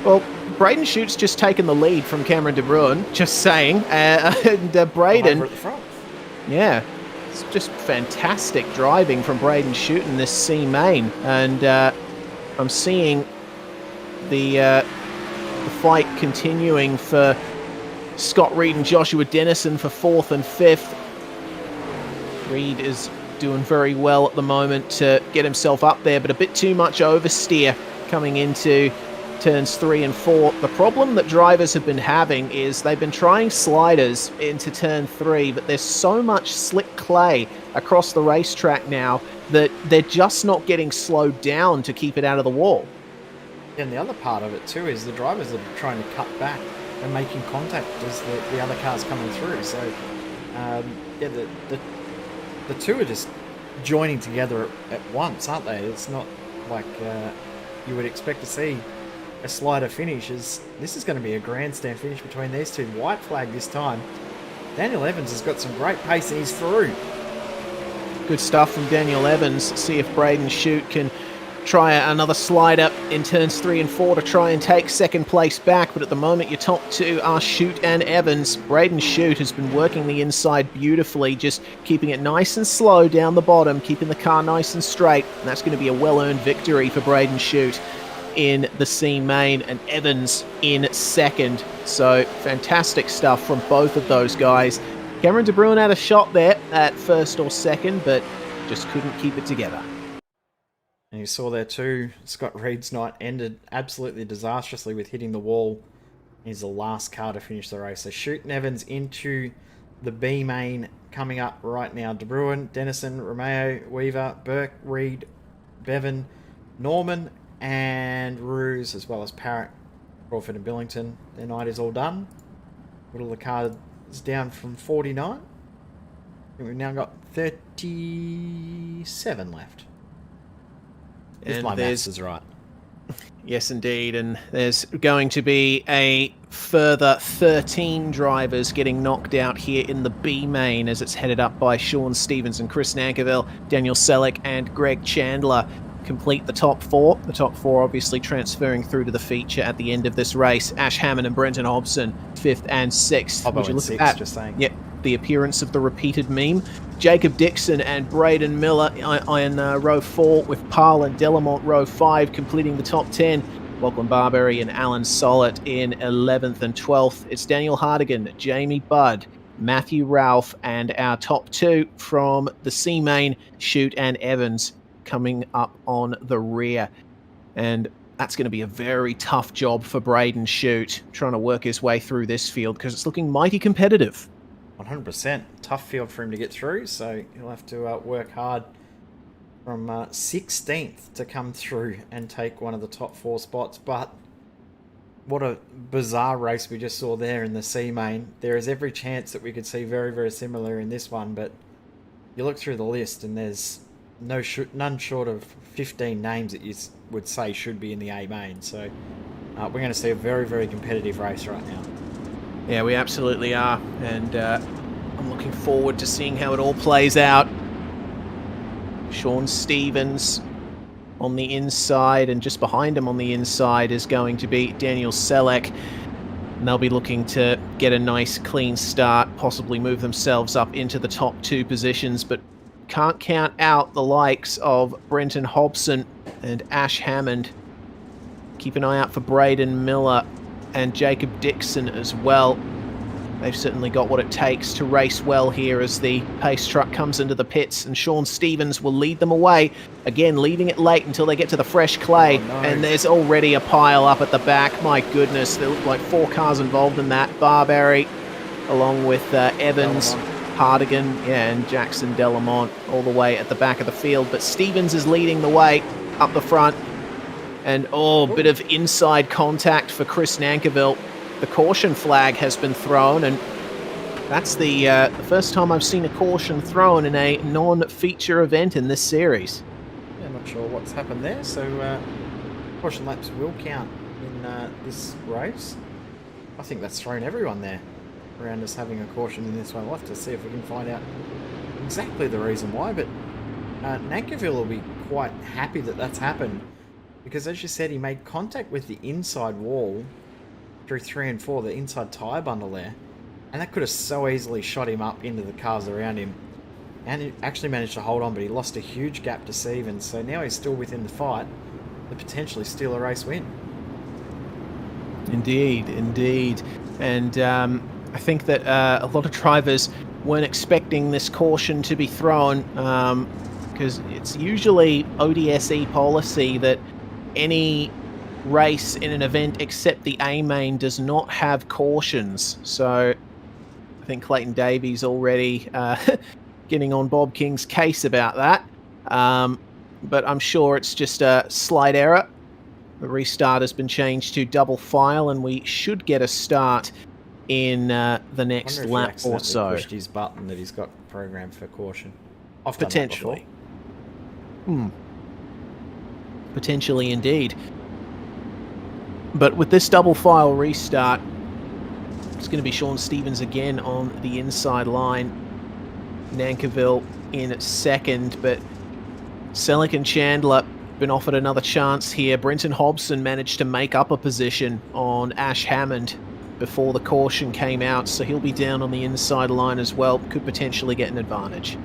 Well, Braden Schute's just taken the lead from Cameron De Bruin, just saying. And Braden... Over at the front. Yeah, it's just fantastic driving from Braden Shute in this C main. And I'm seeing the fight continuing for Scott Reed and Joshua Dennison for fourth and fifth. Reed is doing very well at the moment to get himself up there, but a bit too much oversteer coming into turns 3 and 4. The problem that drivers have been having is they've been trying sliders into turn 3, but there's so much slick clay across the racetrack now that they're just not getting slowed down to keep it out of the wall. And the other part of it too is the drivers that are trying to cut back and making contact as the other cars coming through. So the two are just joining together at once, aren't they? It's not like you would expect to see a slider finish. This is going to be a grandstand finish between these two. White flag this time. Daniel Evans has got some great pace and he's through. Good stuff from Daniel Evans. See if Braden Shute can try another slider in turns 3 and 4 to try and take second place back, but at the moment your top two are Shute and Evans. Braden Shute has been working the inside beautifully, just keeping it nice and slow down the bottom, keeping the car nice and straight, and that's going to be a well-earned victory for Braden Shute in the C main, and Evans in second. So fantastic stuff from both of those guys. Cameron De Bruin had a shot there at first or second, but just couldn't keep it together. And you saw there too, Scott Reed's night ended absolutely disastrously with hitting the wall. He's the last car to finish the race. So Shute and Evans into the B main coming up right now. De Bruin, Dennison, Romeo, Weaver, Burke, Reed, Bevan, Norman, and Ruse, as well as Parrott, Crawford and Billington. Their night is all done. Little the car is down from 49. And we've now got 37 left. If my maths is right. Yes, indeed. And there's going to be a further 13 drivers getting knocked out here in the B main, as it's headed up by Sean Stevens and Chris Nankerville. Daniel Selleck and Greg Chandler complete the top four. The top four obviously transferring through to the feature at the end of this race. Ash Hammond and Brenton Hobson, 5th and 6th. Would you look at that? Just saying. Yep. The appearance of the repeated meme. Jacob Dixon and Braden Miller in row 4, with Parl and Delamont row 5 completing the top 10. Lachlan Barberry and Alan Sollett in 11th and 12th. It's Daniel Hardigan, Jamie Budd, Matthew Ralph, and our top two from the C main, Shute and Evans, coming up on the rear. And that's going to be a very tough job for Braden Shute, trying to work his way through this field because it's looking mighty competitive. 100%. Tough field for him to get through, so he'll have to work hard from 16th to come through and take one of the top 4 spots. But what a bizarre race we just saw there in the C main. There is every chance that we could see very, very similar in this one, but you look through the list and there's none short of 15 names that you would say should be in the A main. So we're going to see a very, very competitive race right now. Yeah, we absolutely are, and I'm looking forward to seeing how it all plays out. Sean Stevens on the inside, and just behind him on the inside is going to be Daniel Selleck. And they'll be looking to get a nice clean start, possibly move themselves up into the top 2 positions, but can't count out the likes of Brenton Hobson and Ash Hammond. Keep an eye out for Braden Miller and Jacob Dixon as well. They've certainly got what it takes to race well here as the pace truck comes into the pits, and Sean Stevens will lead them away. Again, leaving it late until they get to the fresh clay, and there's already a pile up at the back. My goodness, there look like 4 cars involved in that. Barberry, along with Evans, Hardigan, and Jackson Delamont all the way at the back of the field. But Stevens is leading the way up the front. And, bit of inside contact for Chris Nankerville. The caution flag has been thrown, and that's the first time I've seen a caution thrown in a non-feature event in this series. Yeah, I'm not sure what's happened there, so caution laps will count in this race. I think that's thrown everyone there around us having a caution in this one. We'll have to see if we can find out exactly the reason why, but Nankerville will be quite happy that that's happened, because as you said, he made contact with the inside wall through 3 and 4, the inside tyre bundle there, and that could have so easily shot him up into the cars around him, and he actually managed to hold on, but he lost a huge gap to Stevens, so now he's still within the fight to potentially steal a race win. Indeed, and I think that a lot of drivers weren't expecting this caution to be thrown, because it's usually ODSE policy that any race in an event except the A main does not have cautions. So I think Clayton Davies already getting on Bob King's case about that, but I'm sure it's just a slight error. The restart has been changed to double file, and we should get a start in the next lap or so. Pushed his button that he's got programmed for caution. Potentially. Potentially indeed. But with this double file restart, it's going to be Sean Stevens again on the inside line. Nankerville in second, but Selleck and Chandler been offered another chance here. Brenton Hobson managed to make up a position on Ash Hammond before the caution came out, so he'll be down on the inside line as well. Could potentially get an advantage.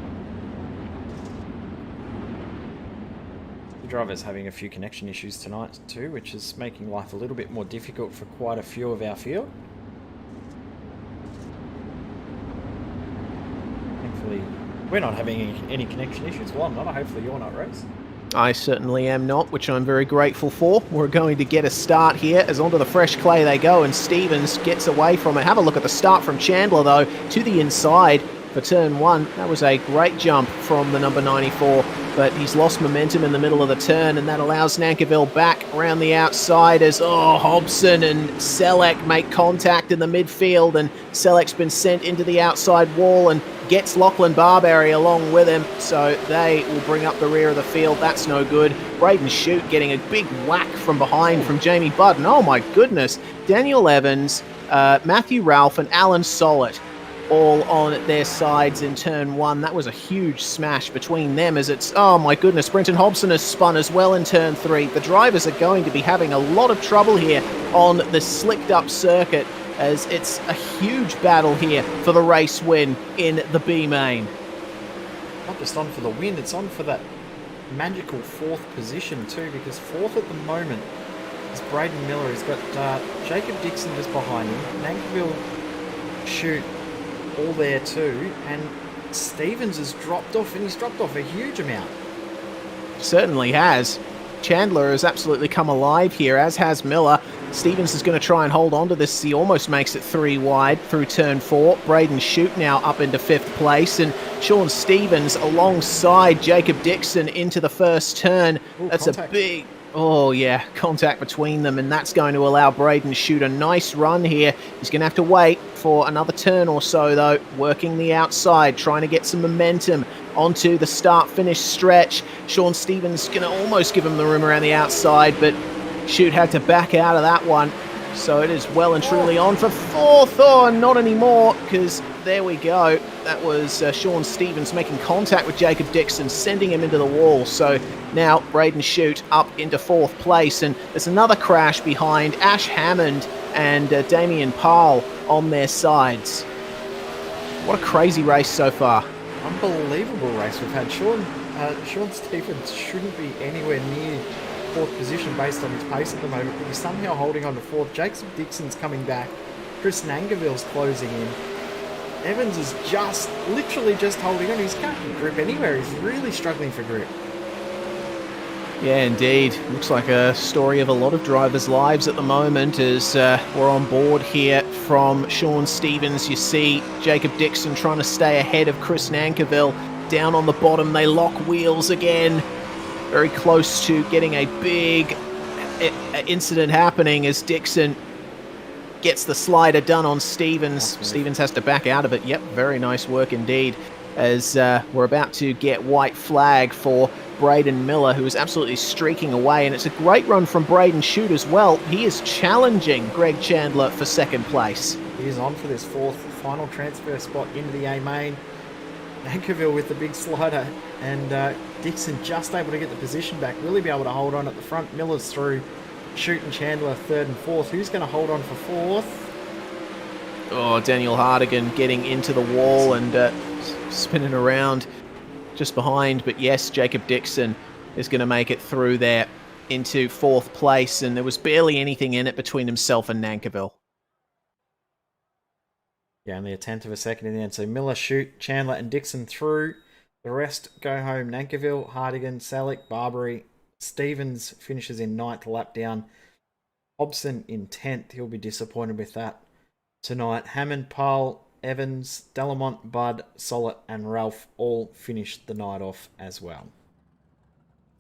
The driver's having a few connection issues tonight too, which is making life a little bit more difficult for quite a few of our field. Thankfully, we're not having any connection issues. Well, I'm not. Hopefully you're not, Rose. I certainly am not, which I'm very grateful for. We're going to get a start here as onto the fresh clay they go, and Stevens gets away from it. Have a look at the start from Chandler, though, to the inside for turn 1. That was a great jump from the number 94, but he's lost momentum in the middle of the turn, and that allows Nankerville back around the outside as, Hobson and Selleck make contact in the midfield, and Selleck's been sent into the outside wall and gets Lachlan Barberry along with him, so they will bring up the rear of the field. That's no good. Braden Shute getting a big whack from behind from Jamie Budden. Oh my goodness. Daniel Evans, Matthew Ralph and Alan Sollett all on their sides in turn 1. That was a huge smash between them as it's, oh my goodness, Brenton Hobson has spun as well in turn 3. The drivers are going to be having a lot of trouble here on the slicked up circuit, as it's a huge battle here for the race win in the B main. Not just on for the win, it's on for that magical 4th position too, because 4th at the moment is Braden Miller. He's got Jacob Dixon just behind him, Nankerville, Shute all there too, and Stevens has dropped off, and he's dropped off a huge amount. Certainly has. Chandler has absolutely come alive here, as has Miller. Stevens is going to try and hold on to this. He almost makes it 3 wide through turn 4. Braden Shute now up into 5th place, and Sean Stevens alongside Jacob Dixon into the first turn. Ooh, that's contact. a big... Oh, yeah, contact between them, and that's going to allow Braden Shute a nice run here. He's going to have to wait for another turn or so, though, working the outside, trying to get some momentum onto the start-finish stretch. Sean Stevens going to almost give him the room around the outside, but Shute had to back out of that one. So it is well and truly on for 4th. Oh, not anymore, because there we go. That was Sean Stevens making contact with Jacob Dixon, sending him into the wall. So now Braden Shute up into 4th place, and there's another crash behind Ash Hammond and Damien Parle on their sides. What a crazy race so far. Unbelievable race we've had. Sean Stevens shouldn't be anywhere near 4th position based on his pace at the moment, but he's somehow holding on to 4th. Jacob Dixon's coming back. Chris Nangaville's closing in. Evans is literally just holding on. He's can't get grip anywhere. He's really struggling for grip. Yeah, indeed. Looks like a story of a lot of drivers' lives at the moment as we're on board here from Sean Stevens. You see Jacob Dixon trying to stay ahead of Chris Nankiville. Down on the bottom, they lock wheels again. Very close to getting a big incident happening as Dixon gets the slider done on Stevens. Stevens has to back out of it. Yep, very nice work indeed. As we're about to get white flag for Braden Miller, who is absolutely streaking away. And it's a great run from Braden Shute as well. He is challenging Greg Chandler for 2nd place. He is on for this 4th final transfer spot into the A main. Nankiville with the big slider, and Dixon just able to get the position back, really be able to hold on at the front. Miller's through, Shute and Chandler 3rd and 4th. Who's going to hold on for 4th? Oh, Daniel Hardigan getting into the wall and spinning around just behind. But yes, Jacob Dixon is going to make it through there into 4th place, and there was barely anything in it between himself and Nankiville. Yeah, only a 1/10 of a second in the end. So Miller, Shute, Chandler and Dixon through. The rest go home. Nankiville, Hardigan, Salick, Barbary. Stevens finishes in 9th, lap down. Hobson in 10th. He'll be disappointed with that tonight. Hammond, Parle, Evans, Delamont, Budd, Sollett and Ralph all finished the night off as well.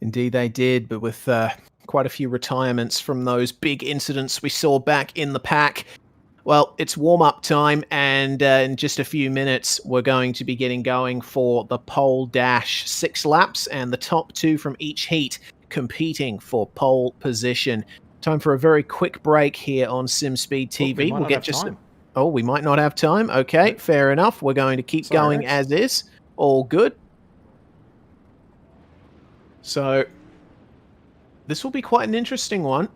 Indeed they did, but with quite a few retirements from those big incidents we saw back in the pack. Well, it's warm-up time, and in just a few minutes, we're going to be getting going for the pole dash. 6 laps, and the top 2 from each heat competing for pole position. Time for a very quick break here on SimSpeed TV. We'll get just... Oh, we might not have time. Okay, fair enough. We're going to keep going Rex. as is. All good. So, this will be quite an interesting one,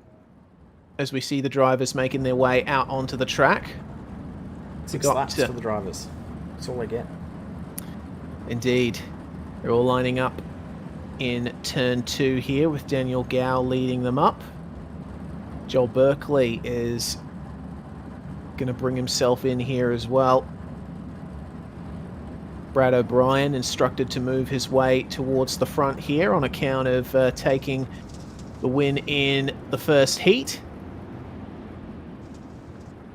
as we see the drivers making their way out onto the track. 6 laps for the drivers. That's all they get. Indeed. They're all lining up in turn 2 here with Daniel Gow leading them up. Joel Berkeley is going to bring himself in here as well. Brad O'Brien instructed to move his way towards the front here on account of taking the win in the first heat.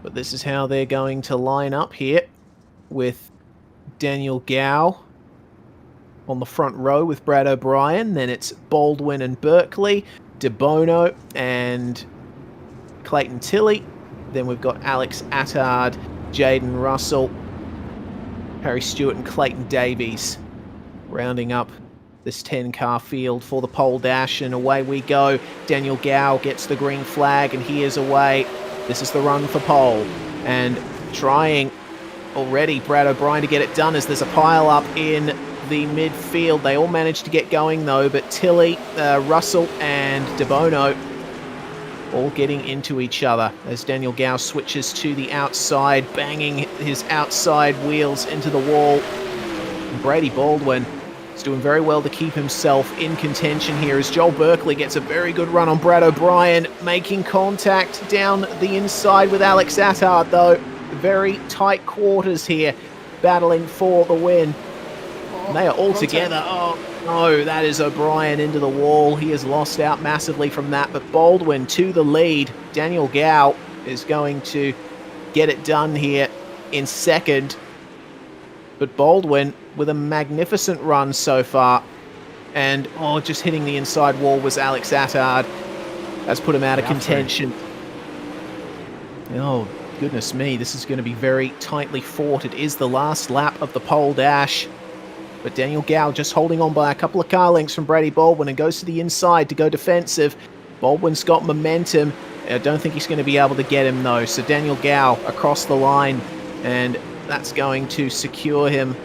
But this is how they're going to line up here, with Daniel Gow on the front row with Brad O'Brien. Then it's Baldwin and Berkeley, DeBono and Clayton Tilley. Then we've got Alex Attard, Jaden Russell, Harry Stewart and Clayton Davies rounding up this 10-car field for the pole dash, and away we go. Daniel Gow gets the green flag, and he is away. This is the run for pole, and trying already Brad O'Brien to get it done as there's a pile up in the midfield. They all managed to get going though, but Tilley, Russell and DeBono all getting into each other as Daniel Gow switches to the outside, banging his outside wheels into the wall. And Brady Baldwin is doing very well to keep himself in contention here as Joel Berkeley gets a very good run on Brad O'Brien, making contact down the inside with Alex Attard though. Very tight quarters here, battling for the win. And they are all together. Oh, No, that is O'Brien into the wall. He has lost out massively from that, but Baldwin to the lead. Daniel Gow is going to get it done here in second. But Baldwin with a magnificent run so far. And, just hitting the inside wall was Alex Attard. That's put him out of contention. Oh, goodness me. This is going to be very tightly fought. It is the last lap of the pole dash. But Daniel Gow just holding on by a couple of car lengths from Brady Baldwin and goes to the inside to go defensive. Baldwin's got momentum. I don't think he's going to be able to get him, though. So Daniel Gow across the line, and that's going to secure him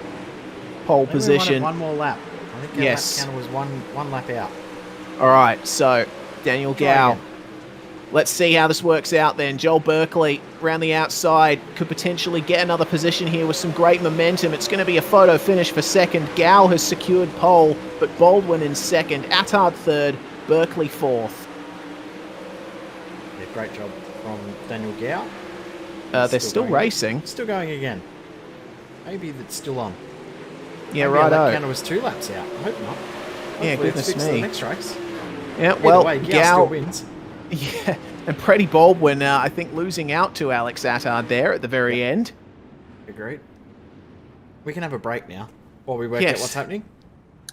pole position. One more lap. I think yes. Lap counter was one lap out. All right, so Daniel Gow. Let's see how this works out then. Joel Berkeley around the outside could potentially get another position here with some great momentum. It's going to be a photo finish for second. Gow has secured pole, but Baldwin in second. Attard third, Berkeley fourth. Yeah, great job from Daniel Gow. They're still racing. Still going again. Maybe that's still on. Yeah, right. right. Lap counter was 2 laps out. I hope not. Yeah, goodness me. The next race. Yeah, Either well, way, Gow Gow still wins. Yeah, and Brady Baldwin, I think, losing out to Alex Attard there at the very end. Agreed. We can have a break now while we work out what's happening.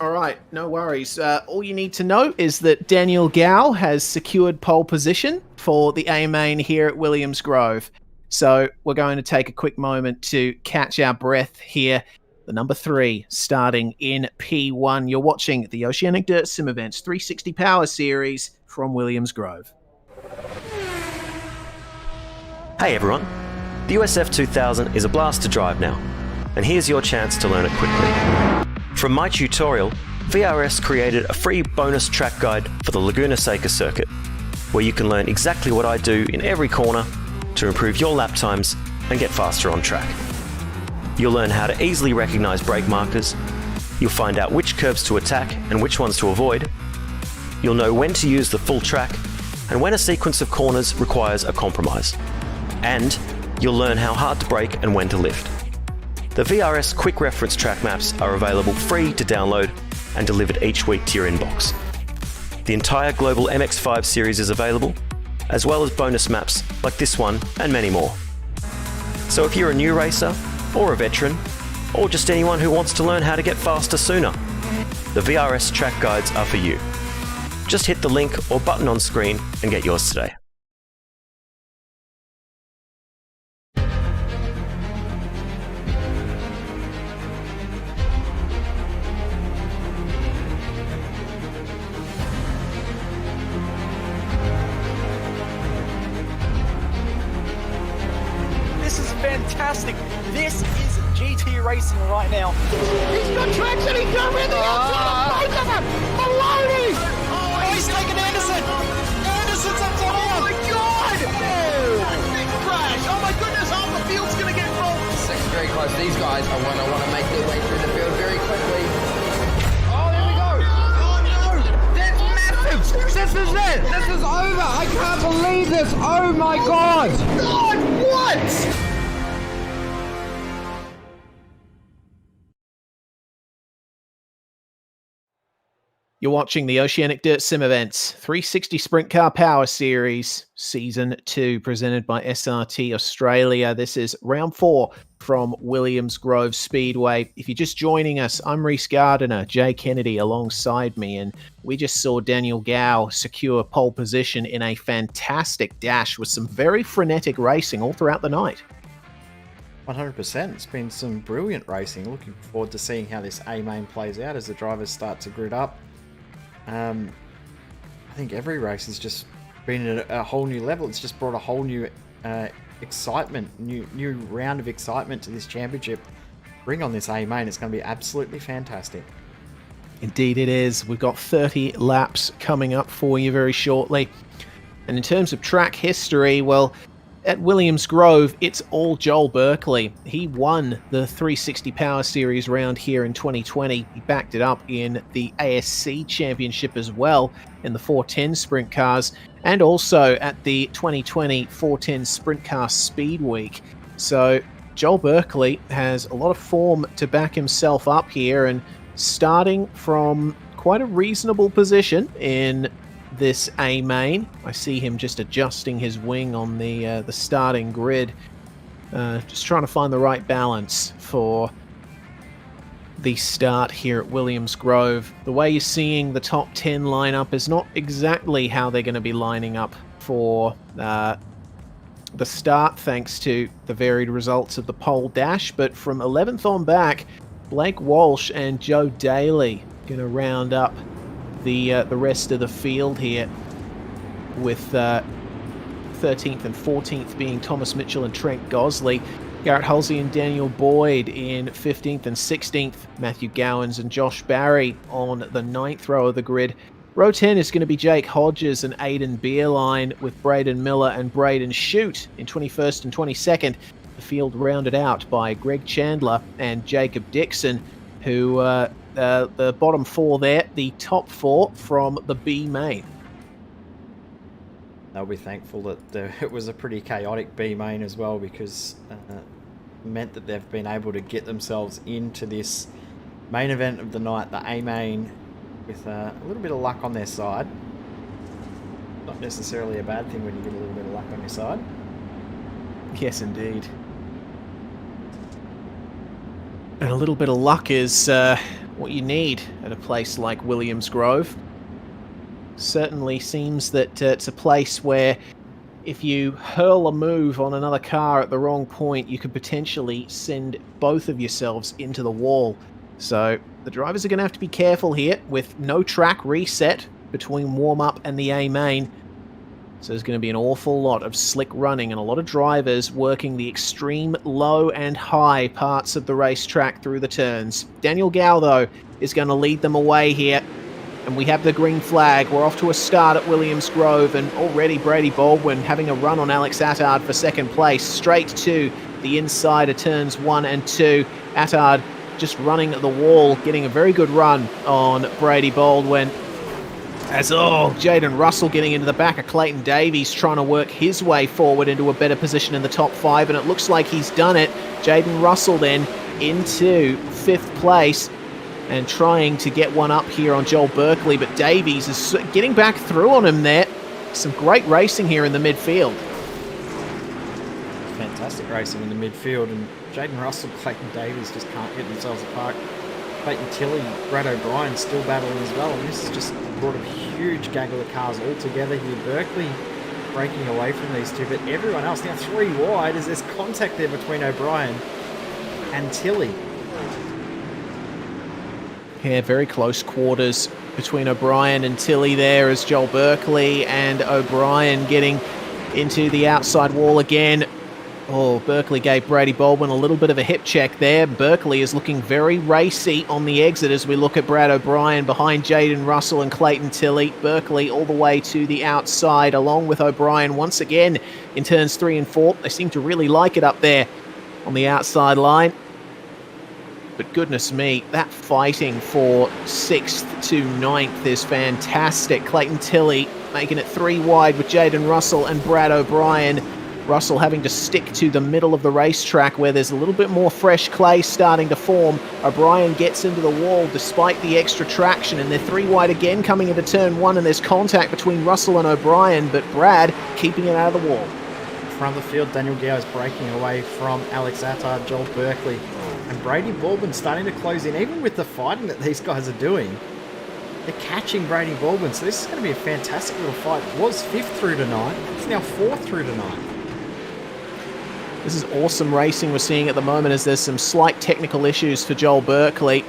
All right, no worries. All you need to know is that Daniel Gow has secured pole position for the A-Main here at Williams Grove. So we're going to take a quick moment to catch our breath here. The number 3 starting in P1. You're watching the Oceanic Dirt Sim Events 360 Power Series from Williams Grove. Hey everyone, the USF 2000 is a blast to drive now, and here's your chance to learn it quickly. From my tutorial, VRS created a free bonus track guide for the Laguna Seca circuit, where you can learn exactly what I do in every corner to improve your lap times and get faster on track. You'll learn how to easily recognize brake markers, you'll find out which curves to attack and which ones to avoid, you'll know when to use the full track and when a sequence of corners requires a compromise. And you'll learn how hard to brake and when to lift. The VRS Quick Reference track maps are available free to download and delivered each week to your inbox. The entire Global MX5 series is available, as well as bonus maps like this one and many more. So if you're a new racer, or a veteran, or just anyone who wants to learn how to get faster sooner, the VRS track guides are for you. Just hit the link or button on screen and get yours today. This is fantastic. This is GT racing right now. He's got traction. He's got rid of the outside of both of them. Maloney. Oh, he's taken Anderson. Anderson's up to Oh my God. Big crash. Oh my goodness. Half the field's going to get full. Second very close. These guys are want to make their way through the field very quickly. Oh, here we go. Oh no. That's massive. This is it. This is over. I can't believe this. Oh my God. God, what? You're watching the Oceanic Dirt Sim Events 360 Sprint Car Power Series Season 2 presented by SRT Australia. This is round 4 from Williams Grove Speedway. If you're just joining us, I'm Reese Gardiner, Jay Kennedy alongside me, and we just saw Daniel Gow secure pole position in a fantastic dash with some very frenetic racing all throughout the night. 100%. It's been some brilliant racing. Looking forward to seeing how this A-Main plays out as the drivers start to grid up. I think every race has just been at a whole new level. It's just brought a whole new excitement, new round of excitement to this championship. Bring on this A-Main. It's going to be absolutely fantastic. Indeed it is. We've got 30 laps coming up for you very shortly. And in terms of track history, well, at Williams Grove, it's all Joel Berkeley. He won the 360 Power Series round here in 2020. He backed it up in the ASC Championship as well in the 410 Sprint Cars, and also at the 2020 410 Sprint Car Speed Week. So Joel Berkeley has a lot of form to back himself up here, and starting from quite a reasonable position in this A main. I see him just adjusting his wing on the starting grid, just trying to find the right balance for the start here at Williams Grove. The way you're seeing the top 10 lineup is not exactly how they're going to be lining up for the start, thanks to the varied results of the pole dash, but from 11th on back, Blake Walsh and Joe Daly going to round up the rest of the field here, with 13th and 14th being Thomas Mitchell and Trent Gosley. Garrett Halsey and Daniel Boyd in 15th and 16th. Matthew Gowans and Josh Barry on the 9th row of the grid. Row 10 is going to be Jake Hodges and Aidan Beerline, with Braden Miller and Braden Shute in 21st and 22nd. The field rounded out by Greg Chandler and Jacob Dixon, who the bottom four there, the top four from the B main. They'll be thankful that it was a pretty chaotic B main as well, because meant that they've been able to get themselves into this main event of the night, the A main, with a little bit of luck on their side. Not necessarily a bad thing when you get a little bit of luck on your side. Yes, indeed. And a little bit of luck is what you need at a place like Williams Grove. Certainly seems that it's a place where if you hurl a move on another car at the wrong point, you could potentially send both of yourselves into the wall. So the drivers are going to have to be careful here, with no track reset between warm-up and the A main. So there's going to be an awful lot of slick running and a lot of drivers working the extreme low and high parts of the racetrack through the turns. Daniel Gow, though, is going to lead them away here. And we have the green flag. We're off to a start at Williams Grove, and already Brady Baldwin having a run on Alex Attard for second place, straight to the inside of turns 1 and 2. Attard just running at the wall, getting a very good run on Brady Baldwin. As Jaden Russell getting into the back of Clayton Davies, trying to work his way forward into a better position in the top 5, and it looks like he's done it. Jaden Russell then into 5th place, and trying to get one up here on Joel Berkeley, but Davies is getting back through on him there. Some great racing here in the midfield. Fantastic racing in the midfield, and Jaden Russell, Clayton Davies just can't get themselves apart. Clayton Tilley, Brad O'Brien still battling as well, and this has just brought a huge gaggle of cars all together here. Berkeley breaking away from these two, but everyone else now 3 wide as there's contact there between O'Brien and Tilley. Yeah, very close quarters between O'Brien and Tilley there, as Joel Berkeley and O'Brien getting into the outside wall again. Berkeley gave Brady Baldwin a little bit of a hip check there. Berkeley is looking very racy on the exit as we look at Brad O'Brien behind Jaden Russell and Clayton Tilley. Berkeley all the way to the outside, along with O'Brien once again in turns 3 and 4. They seem to really like it up there on the outside line. But goodness me, that fighting for 6th to 9th is fantastic. Clayton Tilley making it 3 wide with Jaden Russell and Brad O'Brien. Russell having to stick to the middle of the racetrack where there's a little bit more fresh clay starting to form. O'Brien gets into the wall despite the extra traction, and they're 3 wide again coming into turn 1, and there's contact between Russell and O'Brien, but Brad keeping it out of the wall. Front of the field, Daniel Gow is breaking away from Alex Attard, Joel Berkeley, and Brady Baldwin starting to close in. Even with the fighting that these guys are doing, they're catching Brady Baldwin, so this is going to be a fantastic little fight. It was 5th through to 9th, it's now 4th through to 9th. This is awesome racing we're seeing at the moment, as there's some slight technical issues for Joel Berkeley.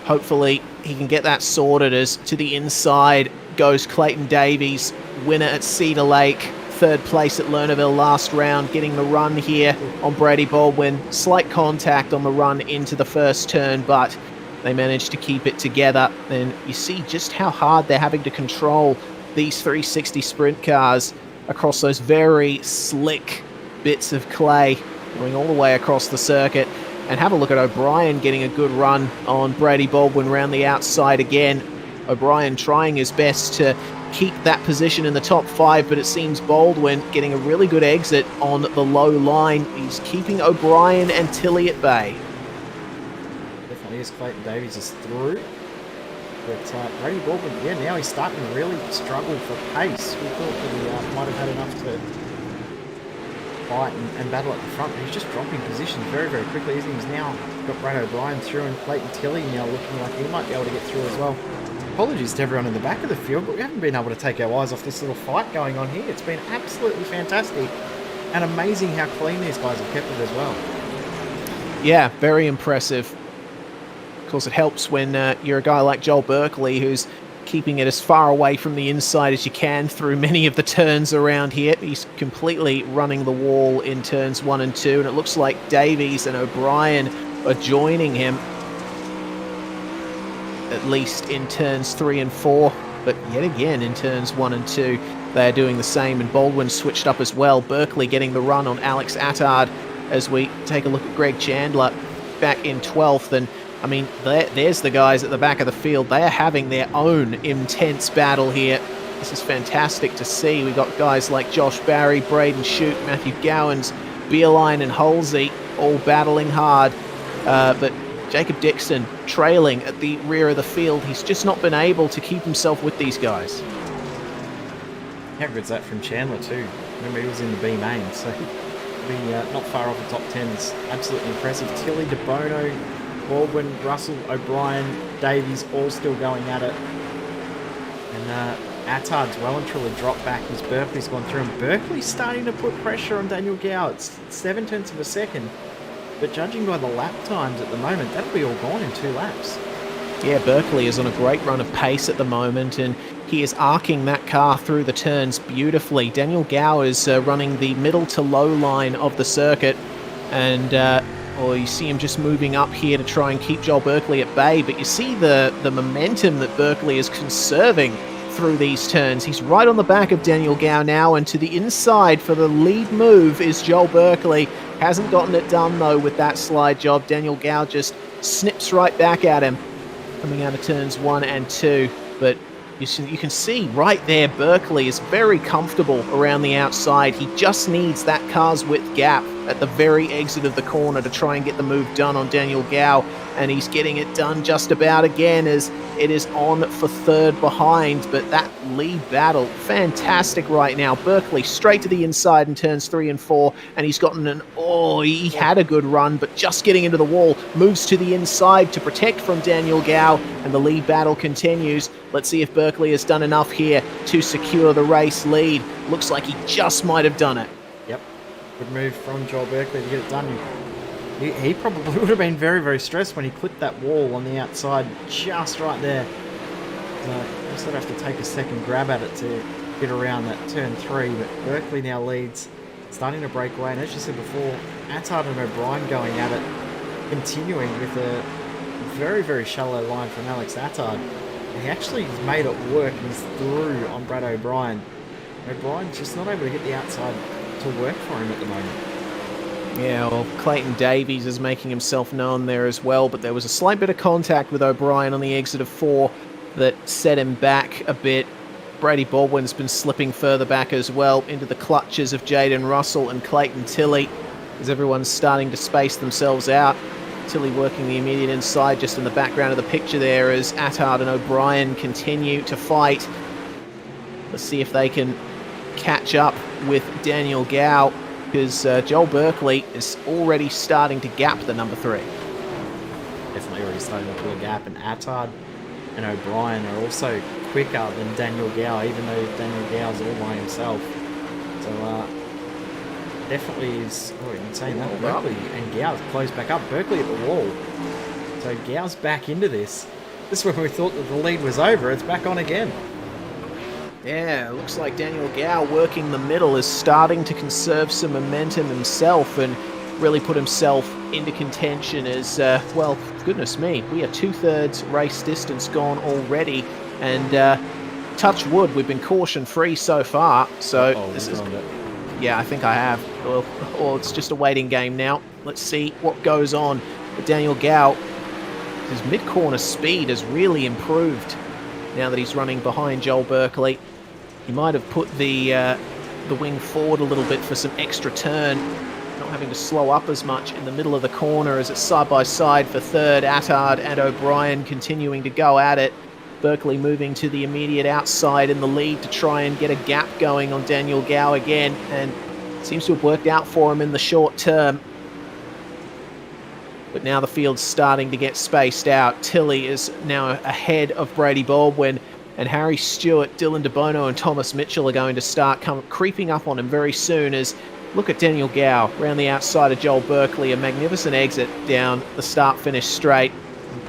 Hopefully he can get that sorted, as to the inside goes Clayton Davies, winner at Cedar Lake. 3rd place at Lernerville last round, getting the run here on Brady Baldwin. Slight contact on the run into the first turn, but they managed to keep it together. And you see just how hard they're having to control these 360 sprint cars across those very slick bits of clay going all the way across the circuit. And have a look at O'Brien getting a good run on Brady Baldwin round the outside again. O'Brien trying his best to keep that position in the top 5, but it seems Baldwin getting a really good exit on the low line. He's keeping O'Brien and Tilley at bay. Definitely definitely is. Clayton Davies is through. But Brady Baldwin, yeah, now he's starting to really struggle for pace. We thought that he might have had enough to fight and battle at the front, but he's just dropping positions very, very quickly. He's now got Brad O'Brien through, and Clayton Tilley now looking like he might be able to get through as well. Apologies to everyone in the back of the field, but we haven't been able to take our eyes off this little fight going on here. It's been absolutely fantastic and amazing how clean these guys have kept it as well. Yeah, very impressive. Of course, it helps when you're a guy like Joel Berkeley, who's keeping it as far away from the inside as you can through many of the turns around here. He's completely running the wall in turns 1 and 2, and it looks like Davies and O'Brien are joining him, at least in turns 3 and 4, but yet again in turns 1 and 2 they're doing the same, and Baldwin switched up as well. Berkeley getting the run on Alex Attard as we take a look at Greg Chandler back in 12th, and I mean, there's the guys at the back of the field. They are having their own intense battle here. This is fantastic to see. We've got guys like Josh Barry, Braden Shute, Matthew Gowans, Beerline and Halsey all battling hard, but Jacob Dixon trailing at the rear of the field. He's just not been able to keep himself with these guys. How good's that from Chandler too? Remember, he was in the B main, so being not far off the top 10 is absolutely impressive. Tilly, DeBono, Baldwin, Russell, O'Brien, Davies all still going at it. And Attard's well and truly dropped back as Berkeley's gone through, and Berkeley's starting to put pressure on Daniel Gow. It's 7/10 of a second. But judging by the lap times at the moment, that'll be all gone in 2 laps. Yeah, Berkeley is on a great run of pace at the moment, and he is arcing that car through the turns beautifully. Daniel Gow is running the middle to low line of the circuit, and you see him just moving up here to try and keep Joel Berkeley at bay, but you see the momentum that Berkeley is conserving through these turns. He's right on the back of Daniel Gow now, and to the inside for the lead move is Joel Berkeley. Hasn't gotten it done though with that slide job. Daniel Gow just snips right back at him coming out of turns 1 and 2, but you can see right there Berkeley is very comfortable around the outside. He just needs that car's width gap at the very exit of the corner to try and get the move done on Daniel Gow, and he's getting it done just about again as it is on for third behind. But that lead battle, fantastic right now. Berkeley straight to the inside in turns 3 and 4, and he's gotten he had a good run, but just getting into the wall, moves to the inside to protect from Daniel Gow, and the lead battle continues. Let's see if Berkeley has done enough here to secure the race lead. Looks like he just might have done it. Yep, good move from Joel Berkeley to get it done. He probably would have been very, very stressed when he clipped that wall on the outside just right there. You sort of have to take a second grab at it to get around that turn 3, but Berkeley now leads, starting to break away, and as you said before, Attard and O'Brien going at it, continuing with a very, very shallow line from Alex Attard. And he actually has made it work, and he's through on Brad O'Brien. O'Brien's just not able to get the outside to work for him at the moment. Yeah, well, Clayton Davies is making himself known there as well, but there was a slight bit of contact with O'Brien on the exit of 4 that set him back a bit. Brady Baldwin's been slipping further back as well into the clutches of Jaden Russell and Clayton Tilley as everyone's starting to space themselves out. Tilley working the immediate inside just in the background of the picture there as Attard and O'Brien continue to fight. Let's see if they can catch up with Daniel Gow, because Joel Berkeley is already starting to gap the number 3. Definitely already starting to pull a gap, and Attard and O'Brien are also quicker than Daniel Gow, even though Daniel Gow's all by himself. So definitely is, in saying that, Berkeley and Gow's closed back up. Berkeley at the wall. So Gow's back into this. This is when we thought that the lead was over. It's back on again. Yeah, it looks like Daniel Gow working the middle is starting to conserve some momentum himself and really put himself into contention as, well, goodness me, we are 2/3 race distance gone already, and touch wood, we've been caution-free so far, so this is... Yeah, I think I have. Or it's just a waiting game now. Let's see what goes on. But Daniel Gow, his mid-corner speed has really improved now that he's running behind Joel Berkeley. He might have put the wing forward a little bit for some extra turn. Not having to slow up as much in the middle of the corner as it's side by side for third. Attard and O'Brien continuing to go at it. Berkeley moving to the immediate outside in the lead to try and get a gap going on Daniel Gow again, and seems to have worked out for him in the short term. But now the field's starting to get spaced out. Tilley is now ahead of Brady Baldwin, and Harry Stewart, Dylan DeBono and Thomas Mitchell are going to start creeping up on him very soon. As look at Daniel Gow around the outside of Joel Berkeley, a magnificent exit down the start-finish straight.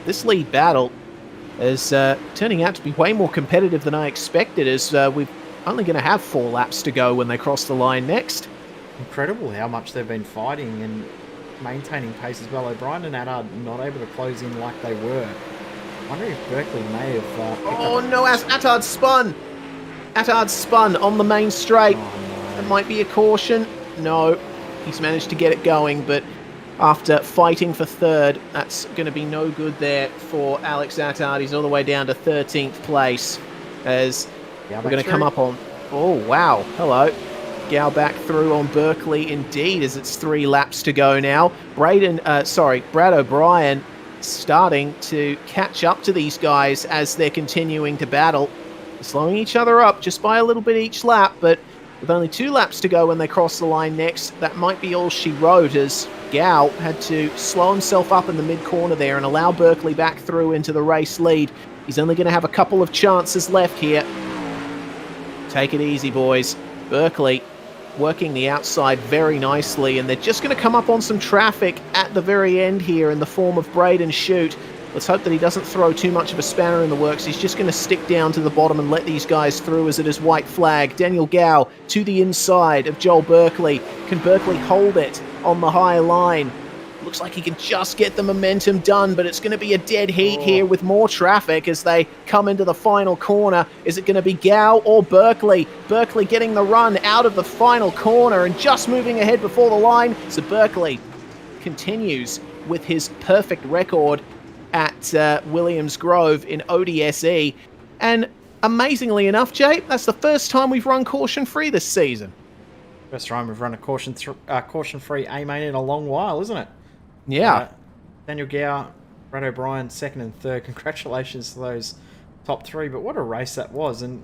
This lead battle is turning out to be way more competitive than I expected, as we're only going to have 4 laps to go when they cross the line next. Incredible how much they've been fighting and maintaining pace as well. O'Brien and Attard not able to close in like they were. I wonder if Berkeley may have... oh no, Attard spun! Attard spun on the main straight. That might be a caution. No, he's managed to get it going, but after fighting for third, that's going to be no good there for Alex Attard. He's all the way down to 13th place, as we're going to come up on... oh, wow. Hello. Gow back through on Berkeley indeed, as it's 3 laps to go now. Brad O'Brien starting to catch up to these guys as they're continuing to battle. They're slowing each other up just by a little bit each lap, but with only 2 laps to go when they cross the line next, that might be all she wrote, as Gow had to slow himself up in the mid-corner there and allow Berkeley back through into the race lead. He's only going to have a couple of chances left here. Take it easy, boys. Berkeley working the outside very nicely, and they're just going to come up on some traffic at the very end here in the form of Braden Shute. Let's hope that he doesn't throw too much of a spanner in the works. He's just going to stick down to the bottom and let these guys through as it is white flag. Daniel Gow to the inside of Joel Berkeley. Can Berkeley hold it on the high line? Looks like he can just get the momentum done, but it's going to be a dead heat here with more traffic as they come into the final corner. Is it going to be Gow or Berkeley? Berkeley getting the run out of the final corner and just moving ahead before the line. So Berkeley continues with his perfect record at Williams Grove in ODSE. And amazingly enough, Jay, that's the first time we've run caution-free this season. First time we've run a caution-free A-main in a long while, isn't it? Yeah. Daniel Gow, Brad O'Brien, 2nd and 3rd. Congratulations to those top 3. But what a race that was. And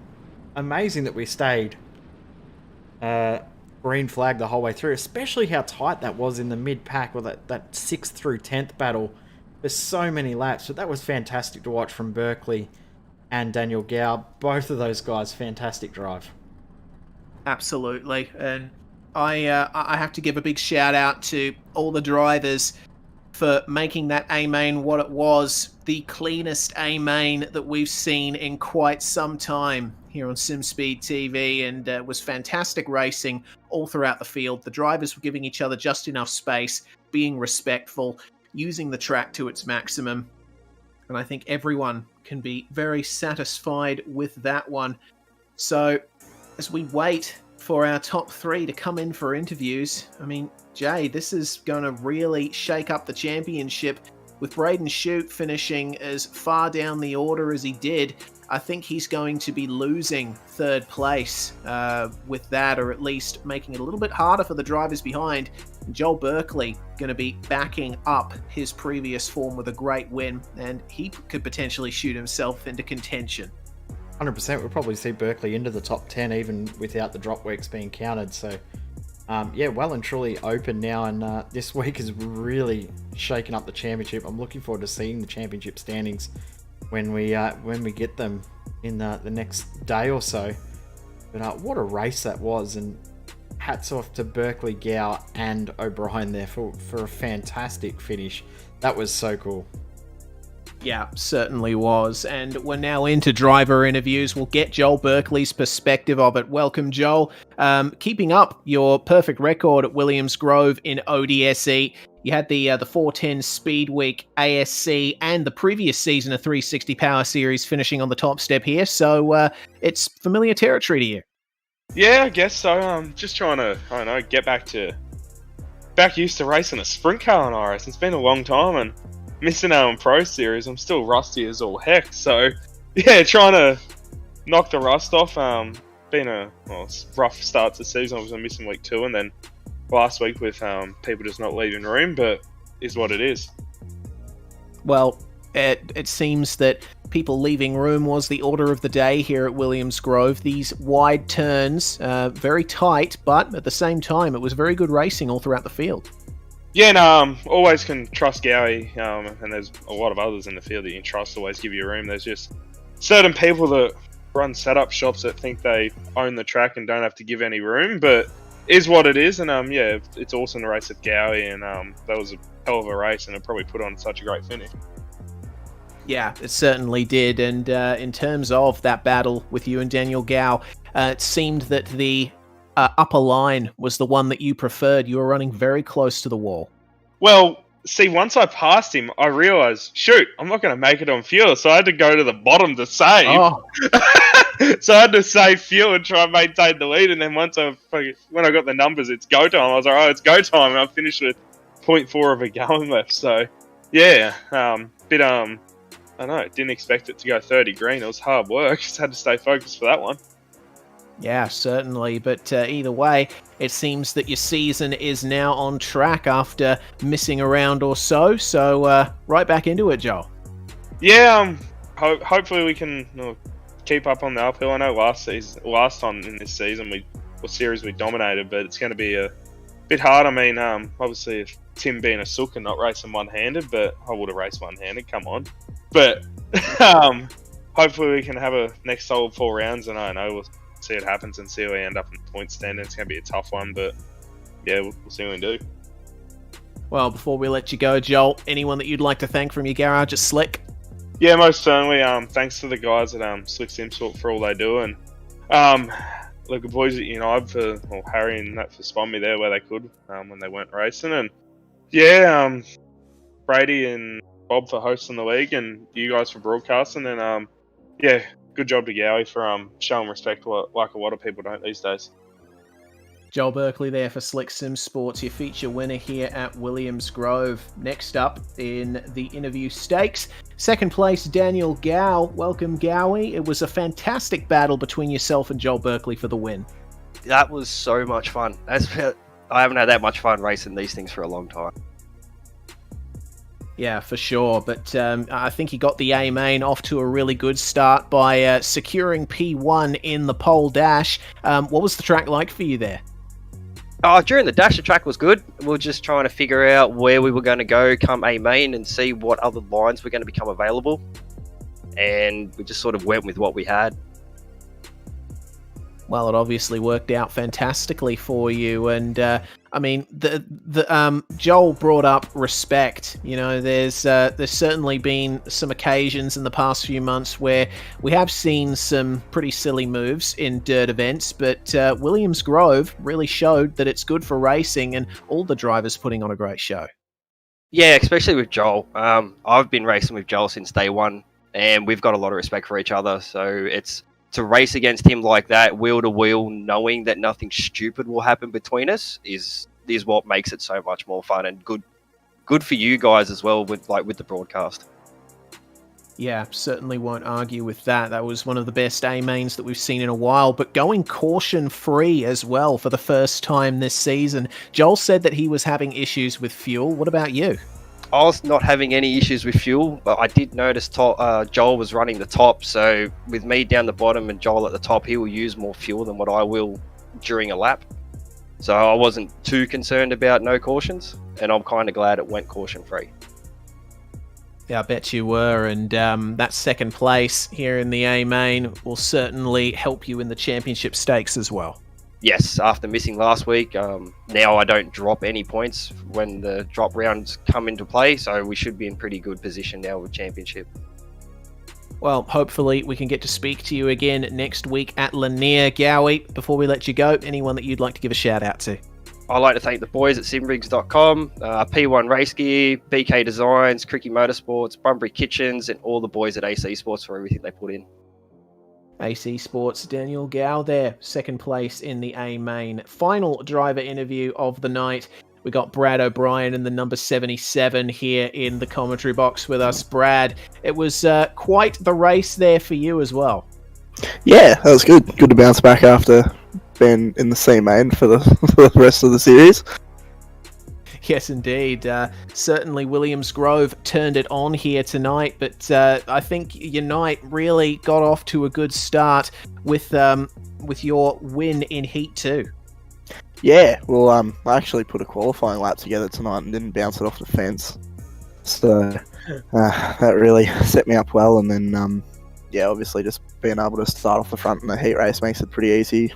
amazing that we stayed green flag the whole way through. Especially how tight that was in the mid-pack with that 6th through 10th battle. There's so many laps. But that was fantastic to watch from Berkeley and Daniel Gow. Both of those guys, fantastic drive. Absolutely. And I have to give a big shout out to all the drivers for making that A-main what it was, the cleanest A-main that we've seen in quite some time here on SimSpeed TV, and was fantastic racing all throughout the field. The drivers were giving each other just enough space, being respectful, using the track to its maximum, and I think everyone can be very satisfied with that one. So as we wait for our top 3 to come in for interviews, I mean, Jay, this is going to really shake up the championship. With Braden Shute finishing as far down the order as he did, I think he's going to be losing 3rd place with that, or at least making it a little bit harder for the drivers behind. And Joel Berkeley going to be backing up his previous form with a great win, and he could potentially shoot himself into contention. 100%. We'll probably see Berkeley into the top 10 even without the drop works being counted. So, yeah, well and truly open now, and this week is really shaking up the championship. I'm looking forward to seeing the championship standings when we get them in the next day or so. But what a race that was, and hats off to Berkeley, Gow and O'Brien there for a fantastic finish. That was so cool. Yeah, certainly was. And we're now into driver interviews. We'll get Joel Berkeley's perspective of it. Welcome, Joel. Keeping up your perfect record at Williams Grove in ODSE. You had the 410 Speed Week ASC and the previous season of 360 Power Series finishing on the top step here. So it's familiar territory to you. Yeah, I guess so. Just trying to, I don't know, get back used to racing a sprint car on iRacing. It's been a long time, and missing out on Pro Series, I'm still rusty as all heck. So, yeah, trying to knock the rust off. Been a rough start to the season. I was missing week 2, and then last week with people just not leaving room, but is what it is. Well, it seems that people leaving room was the order of the day here at Williams Grove. These wide turns, very tight, but at the same time, it was very good racing all throughout the field. Yeah, no, always can trust Gowie, and there's a lot of others in the field that you can trust, always give you room. There's just certain people that run setup shops that think they own the track and don't have to give any room, but is what it is. And yeah, it's awesome to race at Gowie, and that was a hell of a race, and it probably put on such a great finish. Yeah, it certainly did. And in terms of that battle with you and Daniel Gow, it seemed that the upper line was the one that you preferred. You were running very close to the wall. Well, see, once I passed him, I realised, shoot, I'm not going to make it on fuel, so I had to go to the bottom to save. Oh. So I had to save fuel and try and maintain the lead, and then when I got the numbers, it's go time. I was like, oh, it's go time, and I finished with 0.4 of a gallon left. So, yeah, I don't know, didn't expect it to go 30 green. It was hard work. Just had to stay focused for that one. Yeah, certainly. But either way, it seems that your season is now on track after missing a round or so. So right back into it, Joel. Yeah, hopefully we can keep up on the uphill. I know last time in this season we dominated, but it's going to be a bit hard. I mean, obviously if Tim being a sook and not racing one-handed, but I would have raced one-handed. Come on. But hopefully we can have a next solid 4 rounds, and I don't know, we'll see what happens and see where we end up in the point standing. It's going to be a tough one, but yeah, we'll see what we do. Well, before we let you go, Joel, anyone that you'd like to thank from your garage at Slick? Yeah, most certainly. Thanks to the guys at Slick Simsport for all they do, and the boys at United Harry and that for spotting me there where they could when they weren't racing, and yeah, Brady and Bob for hosting the league, and you guys for broadcasting, and yeah, good job to Gowie for showing respect like a lot of people don't these days. Joel Berkeley there for Slick Sim Sports, your feature winner here at Williams Grove. Next up in the interview stakes, second place, Daniel Gow. Welcome, Gowie. It was a fantastic battle between yourself and Joel Berkeley for the win. That was so much fun. I haven't had that much fun racing these things for a long time. Yeah, for sure. But I think he got the A main off to a really good start by securing P1 in the pole dash. What was the track like for you there? During the dash, the track was good. We were just trying to figure out where we were going to go come A main and see what other lines were going to become available. And we just sort of went with what we had. Well, it obviously worked out fantastically for you, and I mean, the Joel brought up respect. You know, there's certainly been some occasions in the past few months where we have seen some pretty silly moves in dirt events, but Williams Grove really showed that it's good for racing, and all the drivers putting on a great show. Yeah, especially with Joel. I've been racing with Joel since day one, and we've got a lot of respect for each other. So it's to race against him like that, wheel to wheel, knowing that nothing stupid will happen between us, is what makes it so much more fun and good for you guys as well with the broadcast. Yeah, certainly won't argue with that. That was one of the best A-mains that we've seen in a while, but going caution-free as well for the first time this season. Joel said that he was having issues with fuel. What about you? I was not having any issues with fuel, but I did notice Joel was running the top, so with me down the bottom and Joel at the top, he will use more fuel than what I will during a lap. So I wasn't too concerned about no cautions, and I'm kind of glad it went caution-free. Yeah, I bet you were, and that second place here in the A-main will certainly help you in the championship stakes as well. Yes, after missing last week, now I don't drop any points when the drop rounds come into play, so we should be in pretty good position now with championship. Well, hopefully we can get to speak to you again next week at Lanier. Gowie, before we let you go, anyone that you'd like to give a shout out to? I'd like to thank the boys at simrigs.com, P1 Race Gear, BK Designs, Cricky Motorsports, Bunbury Kitchens, and all the boys at AC Sports for everything they put in. AC Sports, Daniel Gow there, second place in the A-main. Final driver interview of the night. We got Brad O'Brien in the number 77 here in the commentary box with us. Brad, it was quite the race there for you as well. Yeah, that was good. Good to bounce back after been in the C main for the, for the rest of the series. Yes, indeed. Certainly Williams Grove turned it on here tonight, but I think Unite really got off to a good start with your win in Heat 2. Yeah, well, I actually put a qualifying lap together tonight and didn't bounce it off the fence. So that really set me up well, and then yeah, obviously just being able to start off the front in the heat race makes it pretty easy.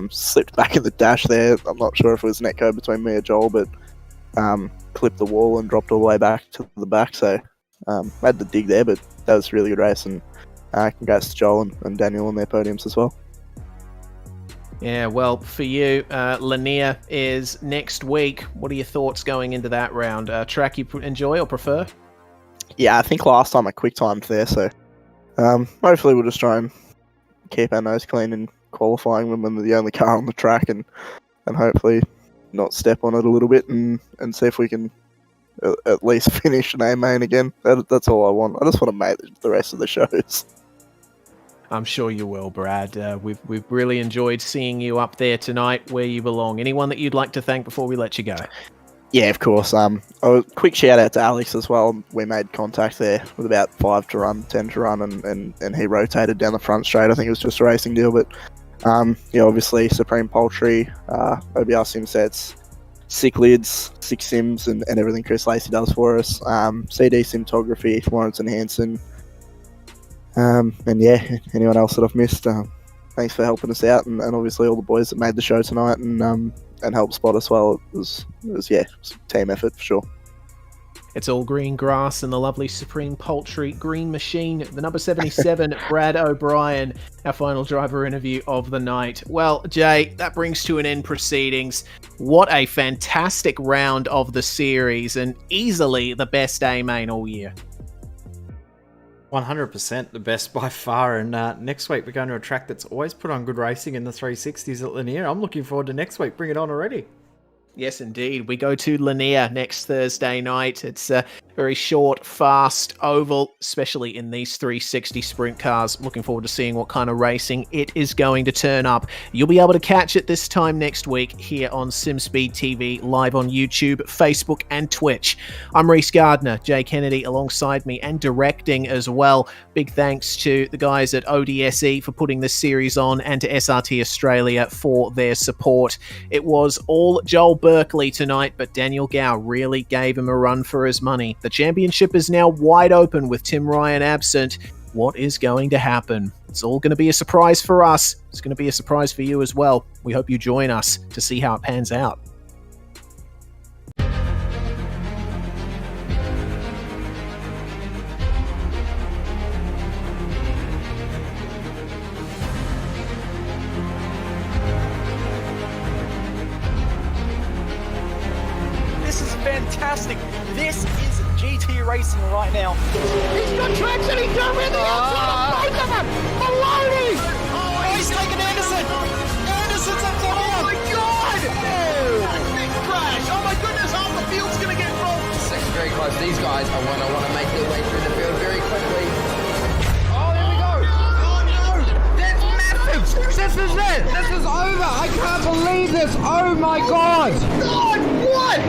Slipped back in the dash there. I'm not sure if it was netcode between me or Joel, but clipped the wall and dropped all the way back to the back. So had the dig there, but that was a really good race, and congrats to Joel and Daniel on their podiums as well. Yeah, well, for you, Lanier is next week. What are your thoughts going into that round? Track you enjoy or prefer? Yeah, I think last time I quick timed there, so hopefully we'll just try and keep our nose clean in qualifying when we're the only car on the track, and hopefully not step on it a little bit, and see if we can at least finish an A main again. That's all I want. I just want to make the rest of the shows. I'm sure you will, Brad. We've really enjoyed seeing you up there tonight where you belong. Anyone that you'd like to thank before we let you go? Yeah, of course. Quick shout out to Alex as well. We made contact there with about 5 to run, 10 to run, and he rotated down the front straight. I think it was just a racing deal, but yeah, obviously Supreme Poultry, OBR sim sets, Sick Lids, Six Sims, and everything Chris Lacey does for us. CD Simtography, Lawrence and Hanson. And yeah, anyone else that I've missed, thanks for helping us out, and obviously all the boys that made the show tonight and helped spot us well. It was yeah, it was a team effort for sure. It's all green grass and the lovely Supreme Poultry Green Machine. The number 77, Brad O'Brien, our final driver interview of the night. Well, Jay, that brings to an end proceedings. What a fantastic round of the series, and easily the best A main all year. 100% the best by far, and next week we're going to a track that's always put on good racing in the 360s at Lanier. I'm looking forward to next week. Bring it on already. Yes, indeed. We go to Lanier next Thursday night. It's a very short, fast oval, especially in these 360 sprint cars. Looking forward to seeing what kind of racing it is going to turn up. You'll be able to catch it this time next week here on SimSpeed TV, live on YouTube, Facebook, and Twitch. I'm Reese Gardner, Jay Kennedy alongside me, and directing as well. Big thanks to the guys at ODSE for putting this series on, and to SRT Australia for their support. It was all Joel Berkeley tonight, but Daniel Gow really gave him a run for his money. The championship is now wide open with Tim Ryan absent. What is going to happen? It's all going to be a surprise for us. It's going to be a surprise for you as well. We hope you join us to see how it pans out. Fantastic. This is GT racing right now. He's got traction. He's going around the outside of both of them. Maloney. Oh, he's taking Anderson. Anderson's up to him. Oh my God. Oh, big crash. Oh my goodness. Half the field's going to get rolled. Second very close. These guys are want to make their way through the field very quickly. Oh, there we go. Oh no! That's massive! This is it! This is over! I can't believe this! Oh my God! God, what?